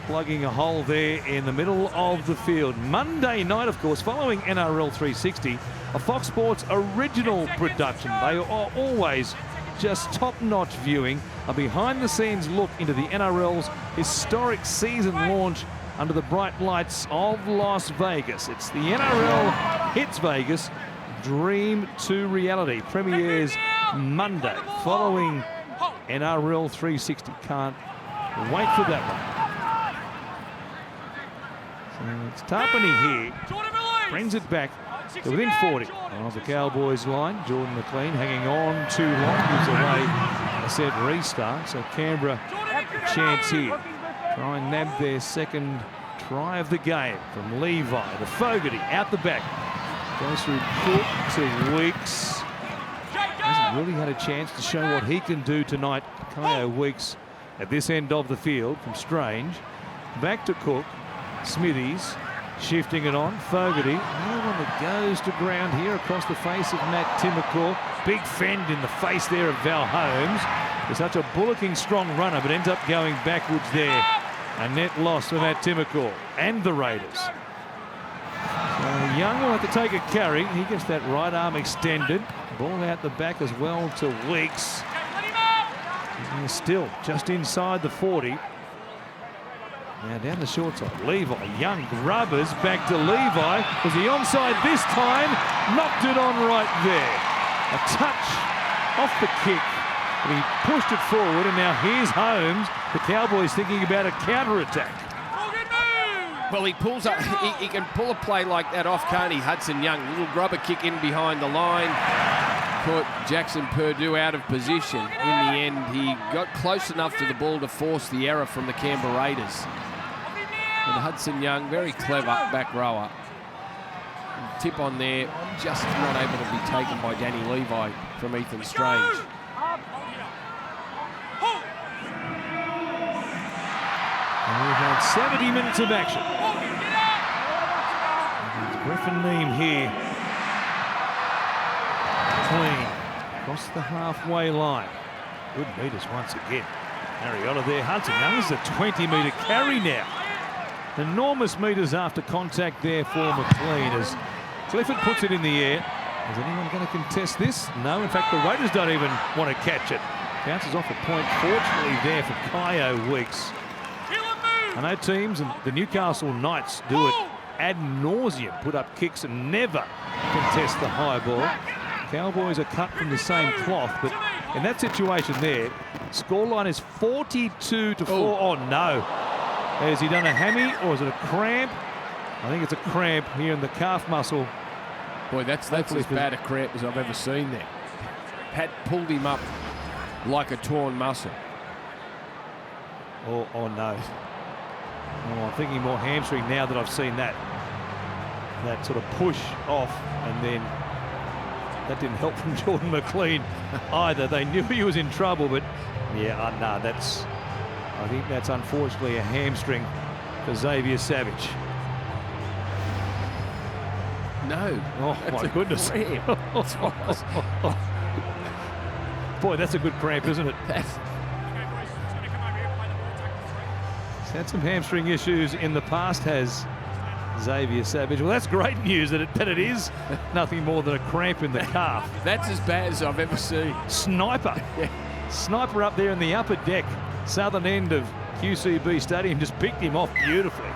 plugging a hole there in the middle of the field. Monday night, of course, following NRL 360, a Fox Sports original production. They are always just top-notch viewing. A behind-the-scenes look into the NRL's historic season launch under the bright lights of Las Vegas. It's the NRL Hits Vegas Dream to Reality. Premieres Monday following NRL 360. Can't wait for that one. So it's Tapani here. Brings it back to within 40 of the Cowboys line. Jordan McLean hanging on too long. Gives away a set restart. So Canberra chance here. try and nab their second try of the game from Levi to Fogarty out the back. Goes through Cook to Weeks. Hasn't really had a chance to show what he can do tonight. Kyo Weeks at this end of the field from Strange. Back to Cook. Smithies shifting it on. Fogarty. Another one that goes to ground here across the face of Matt Timmercore. Big fend in the face there of Val Holmes. He's such a bullocking strong runner, but ends up going backwards there. A net loss for Matt Timmercore and the Raiders. So Young will have to take a carry. He gets that right arm extended. Ball out the back as well to Weeks. And still just inside the 40. Now down the short side. Levi. Young grubbers back to Levi. Was he onside this time? Knocked it on right there. A touch off the kick. But he pushed it forward, and now here's Holmes. The Cowboys thinking about a counter-attack. Well, he pulls up. He can pull a play like that off, can't he? Hudson Young, little grubber kick in behind the line. Put Jackson Purdue out of position. In the end, he got close enough to the ball to force the error from the Canberra Raiders. And Hudson Young, very clever back rower. Tip on there, just not able to be taken by Danny Levi from Ethan Strange. And we've had 70 minutes of action. Griffin Neame here. Clean across the halfway line. Good meters once again. Mariota there. Hudson Young is a 20-metre carry now. Enormous meters after contact there for McLean as Clifford puts it in the air. Is anyone going to contest this? No, in fact, the Raiders don't even want to catch it. Bounces off a point, fortunately there for Kyo Weeks. I know teams and the Newcastle Knights do it ad nauseum, put up kicks and never contest the high ball. Cowboys are cut from the same cloth, but in that situation there, scoreline is 42-4. Oh no. Has he done a hammy or is it a cramp? I think it's a cramp here in the calf muscle. Boy, that's as bad a cramp as I've ever seen there. Pat pulled him up like a torn muscle. Oh no. Oh, I'm thinking more hamstring now that I've seen that sort of push off, and then that didn't help from Jordan McLean either. They knew he was in trouble, but yeah, no, I think that's unfortunately a hamstring for Xavier Savage. No. Oh my goodness. Boy, that's a good cramp, isn't it? He's had some hamstring issues in the past, has Xavier Savage. Well, that's great news that it is nothing more than a cramp in the calf. That's as bad as I've ever seen. Sniper. Yeah. Sniper up there in the upper deck, southern end of QCB Stadium, just picked him off beautifully.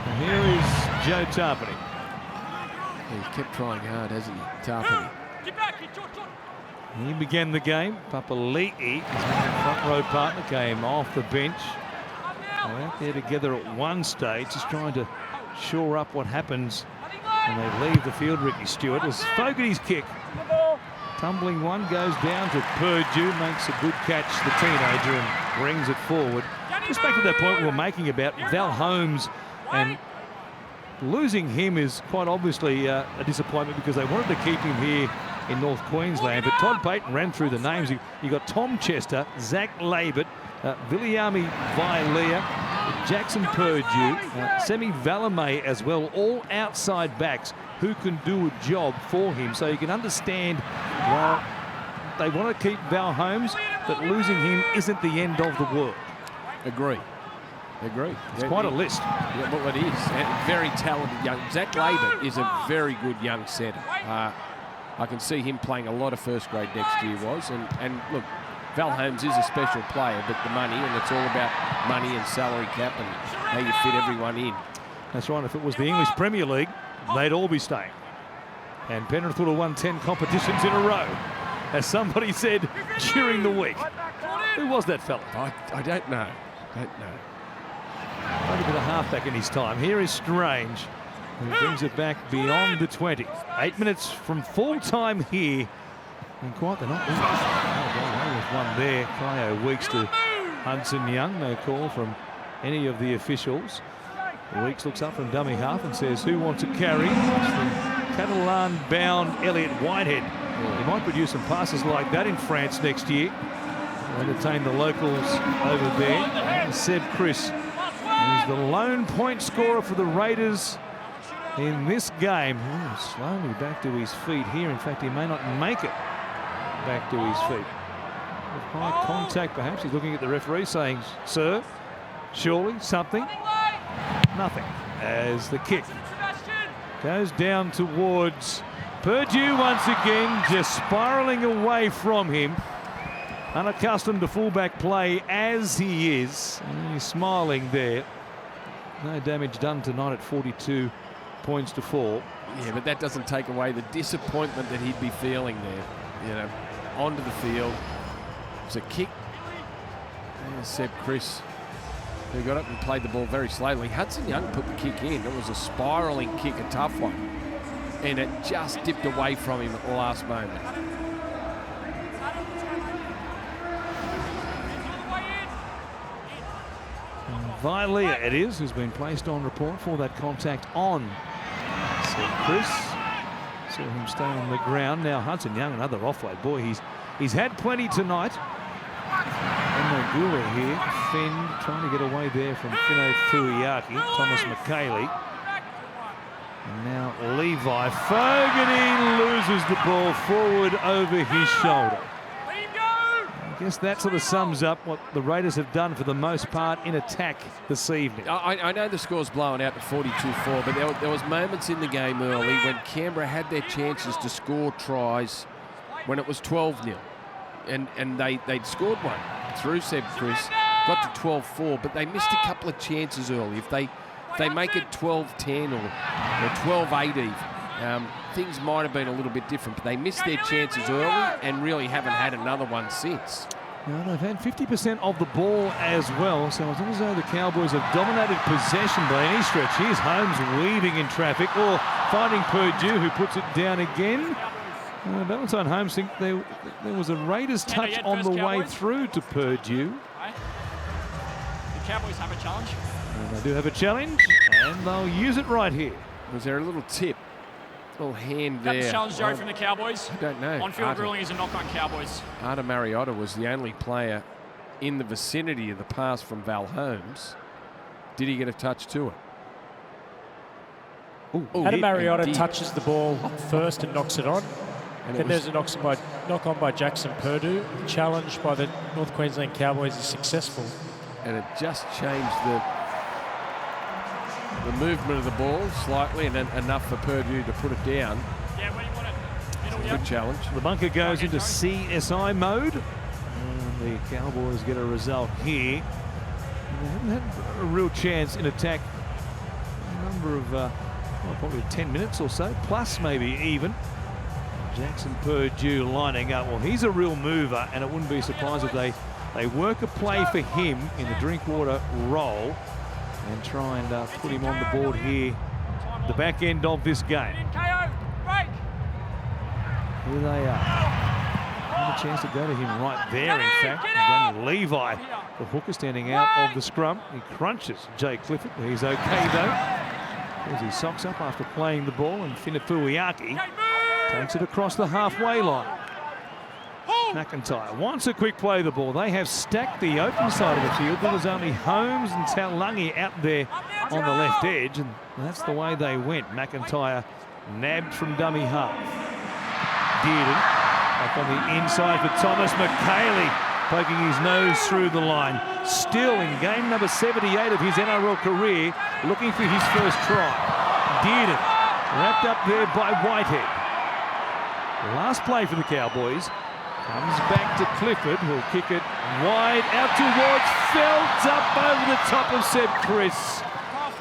And here is Joe Tarpany. He's kept trying hard, hasn't he, Tarpany? He began the game. Papali'i, his front row partner, came off the bench. They're out there together at one stage, just trying to shore up what happens when they leave the field. Ricky Stewart. It was Fogarty's kick. Tumbling one goes down to Purdue, makes a good catch, the teenager, and brings it forward. Just back to that point we were making about Val Holmes, and losing him is quite obviously a disappointment because they wanted to keep him here in North Queensland. But Todd Payton ran through the names. You got Tom Chester, Zach Labert, Viliami Vailea, Jackson Purdue, Semi Valame as well, all outside backs who can do a job for him. So you can understand why they want to keep Val Holmes, but losing him isn't the end of the world. Agree. It's quite a list. Yeah, well, it is. And very talented young. Zach Labert is a very good young centre. I can see him playing a lot of first grade next year and look, Val Holmes is a special player, but the money, and it's all about money and salary cap and how you fit everyone in. That's right. If it was the English Premier League, they'd all be staying. And Penrith would have won 10 competitions in a row, as somebody said during the week. Who was that fella? I don't know. Only been a halfback in his time. Here is Strange, who brings it back beyond the 20. 8 minutes from full time here. And quite the knock. With one there. Kyo Weeks to Hudson Young. No call from any of the officials. Weeks looks up from dummy half and says, who wants a carry? It's the Catalan-bound Elliot Whitehead. He might produce some passes like that in France next year. Entertain the locals over there. And Seb Chris is the lone point scorer for the Raiders in this game. Ooh, slowly back to his feet here. In fact, he may not make it back to his feet. With high contact, perhaps. He's looking at the referee saying, sir, surely something? Nothing. As the kick goes down towards Purdue once again, just spiralling away from him. Unaccustomed to fullback play as he is. And he's smiling there. No damage done tonight at 42 points to 4. Yeah, but that doesn't take away the disappointment that he'd be feeling there. You know, onto the field. It's a kick. There's Seb Chris, who got up and played the ball very slowly. Hudson Young put the kick in. It was a spiralling kick, a tough one. And it just dipped away from him at the last moment. Vilea it is, who's been placed on report for that contact on Seb Chris. Saw him stay on the ground. Now Hudson Young, another offload. Boy, he's had plenty tonight. Magula here, Finn trying to get away there from Fino Fuiaki, Thomas McKaylee. And now Levi Fogarty loses the ball forward over his shoulder. I guess that sort of sums up what the Raiders have done for the most part in attack this evening. I know the score's blown out to 42-4, but there was moments in the game early when Canberra had their chances to score tries when it was 12-0. And they'd scored one through Seb Chris, got to 12-4, but they missed a couple of chances early. If they make it 12-10 or 12-8 even, things might have been a little bit different, but they missed their chances early and really haven't had another one since. Now they've had 50% of the ball as well, so it's not as though the Cowboys have dominated possession by any stretch. Here's Holmes weaving in traffic, or finding Purdue, who puts it down again. Valentine Holmes think there was a Raiders touch on the way through to Purdue. The Cowboys have a challenge. And they do have a challenge, and they'll use it right here. Was there a little tip? Little hand there. That's a challenge, Joe, from the Cowboys. I don't know. On-field ruling is a knock on Cowboys. Arta Mariota was the only player in the vicinity of the pass from Val Holmes. Did he get a touch to it? Arta Mariota touches the ball first and knocks it on. And then there's a knock on by Jackson Purdue. The challenge by the North Queensland Cowboys is successful. And it just changed the movement of the ball slightly, and then enough for Purdue to put it down. Yeah, where you want it. Good challenge. The bunker goes into CSI mode. And the Cowboys get a result here. They haven't had a real chance in attack. A number of, probably 10 minutes or so, plus maybe even. Jackson Purdue lining up. Well, he's a real mover, and it wouldn't be surprised if they work a play for him in the Drinkwater role and try and put him on the board here, the back end of this game. Here they are. Had a chance to go to him right there, in fact. Danny Levi, the hooker, standing out of the scrum. He crunches Jay Clifford. He's okay, though. Pulls his socks up after playing the ball, and Finafuiaki takes it across the halfway line. McIntyre wants a quick play of the ball. They have stacked the open side of the field. There was only Holmes and Taulangi out there on the left edge, and that's the way they went. McIntyre nabbed from dummy half. Dearden up on the inside for Thomas McKaylee, poking his nose through the line. Still in game number 78 of his NRL career, looking for his first try. Dearden wrapped up there by Whitehead. Last play for the Cowboys. Comes back to Clifford, who'll kick it wide out towards Felt, up over the top of Seb Chris.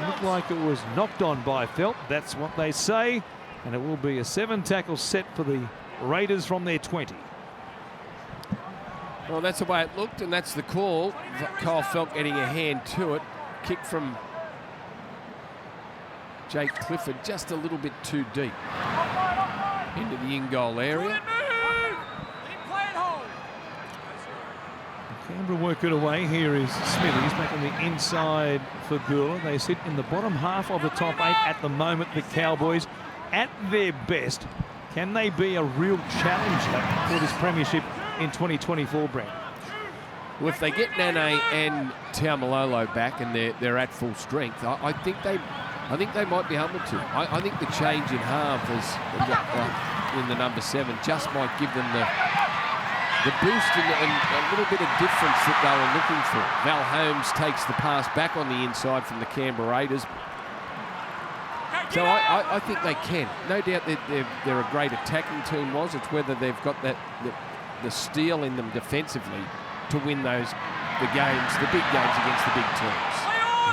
Looked like it was knocked on by Felt. That's what they say. And it will be a 7-tackle set for the Raiders from their 20. Well, that's the way it looked, and that's the call. Kyle Felt getting a hand to it. Kick from Jake Clifford, just a little bit too deep into the in-goal area. Canberra work it away. Here is Smithies back on the inside for Gula. They sit in the bottom half of the top 8 at the moment, the Cowboys. At their best, can they be a real challenger for this premiership in 2024, Brent? Well, if they get Nane and Taumalolo back and they're at full strength, I think they might be able to. I think the change in half in the number 7 just might give them the boost and a little bit of difference that they were looking for. Val Holmes takes the pass back on the inside from the Canberra Raiders. So I think they can. No doubt they're a great attacking team. It's whether they've got the steel in them defensively to win the big games against the big teams.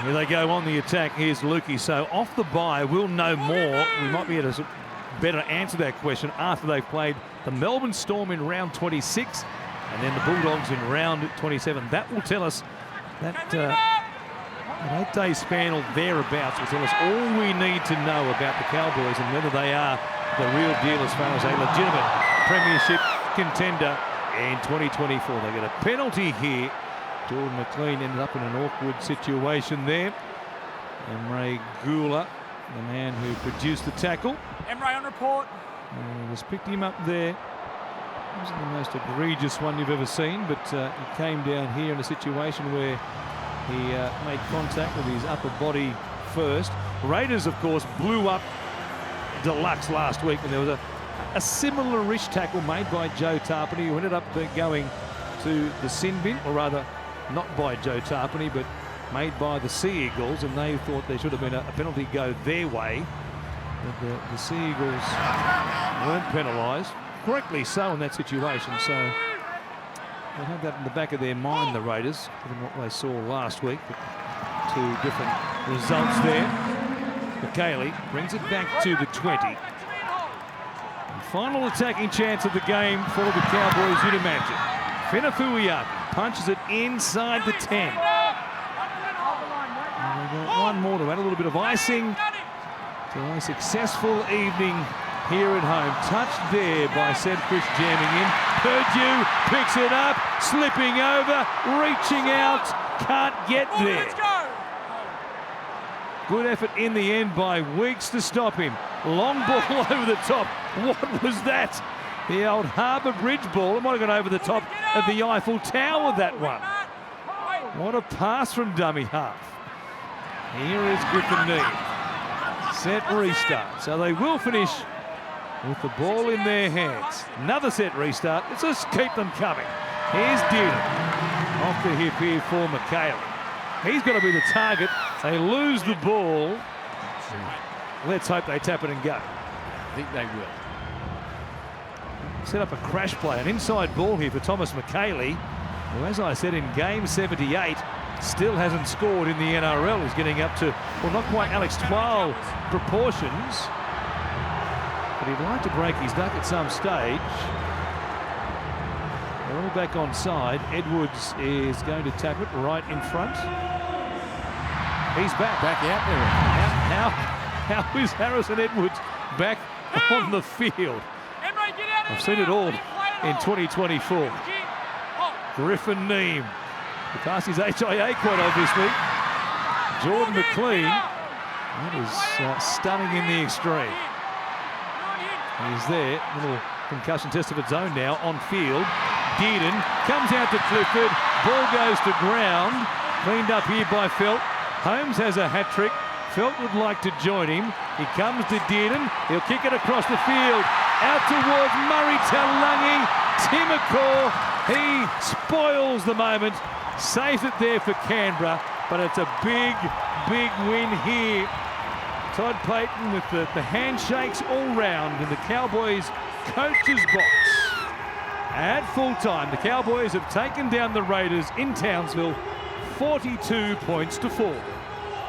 Here they go on the attack. Here's Lukey. So off the bye, we'll know more. We might be able to better answer that question after they've played the Melbourne Storm in round 26 and then the Bulldogs in round 27. That will tell us that an 8-day span or thereabouts will tell us all we need to know about the Cowboys and whether they are the real deal as far as a legitimate premiership contender in 2024. They get a penalty here. Jordan McLean ended up in an awkward situation there. Emre Gula, the man who produced the tackle. Emre on report. Just picked him up there. It wasn't the most egregious one you've ever seen, but he came down here in a situation where he made contact with his upper body first. Raiders, of course, blew up Deluxe last week when there was a similar-ish tackle made by Joe Tarpany, who ended up going to the sin bin, or rather not by Joe Tarpany, but made by the Sea Eagles, and they thought there should have been a penalty go their way. But the Sea Eagles weren't penalised, correctly so in that situation, so they had that in the back of their mind, the Raiders, given what they saw last week. But 2 different results there. McKaylee brings it back to the 20. And final attacking chance of the game for the Cowboys, you'd imagine. Finafuiaki punches it inside the 10. And they've got one more to add, a little bit of icing to a successful evening here at home. Touched there by Sedfish jamming in. Purdue picks it up, slipping over, reaching out, can't get there. Good effort in the end by Weeks to stop him. Long ball over the top. What was that? The old Harbour Bridge ball. It might have gone over the top of the Eiffel Tower, that one. What a pass from dummy half. Here is Griffin Neame. Set restart. So they will finish with the ball in their hands. Another set restart. Let's just keep them coming. Here's Dearden. Off the hip here for McHale. He's got to be the target. They lose the ball. Let's hope they tap it and go. I think they will. Set up a crash play, an inside ball here for Thomas McKaylee, who, as I said, in game 78, still hasn't scored in the NRL. He's getting up to, well, not quite Alex Twal proportions, but he'd like to break his duck at some stage. They're all back on side. Edwards is going to tap it right in front. He's back. Back out there. How is Harrison Edwards back on the field? I've seen it all in 2024. Griffin Neame. The pass is HIA quite obviously. Jordan McLean. That is stunning in the extreme. He's there. Little concussion test of its own now on field. Dearden comes out to Clifford. Ball goes to ground. Cleaned up here by Felt. Holmes has a hat-trick. Felt would like to join him. He comes to Dearden. He'll kick it across the field. Out towards Murray Taulagi. Timacor. He spoils the moment. Saves it there for Canberra. But it's a big, big win here. Todd Payton with the handshakes all round in the Cowboys coach's box. At full time, the Cowboys have taken down the Raiders in Townsville 42 points to 4.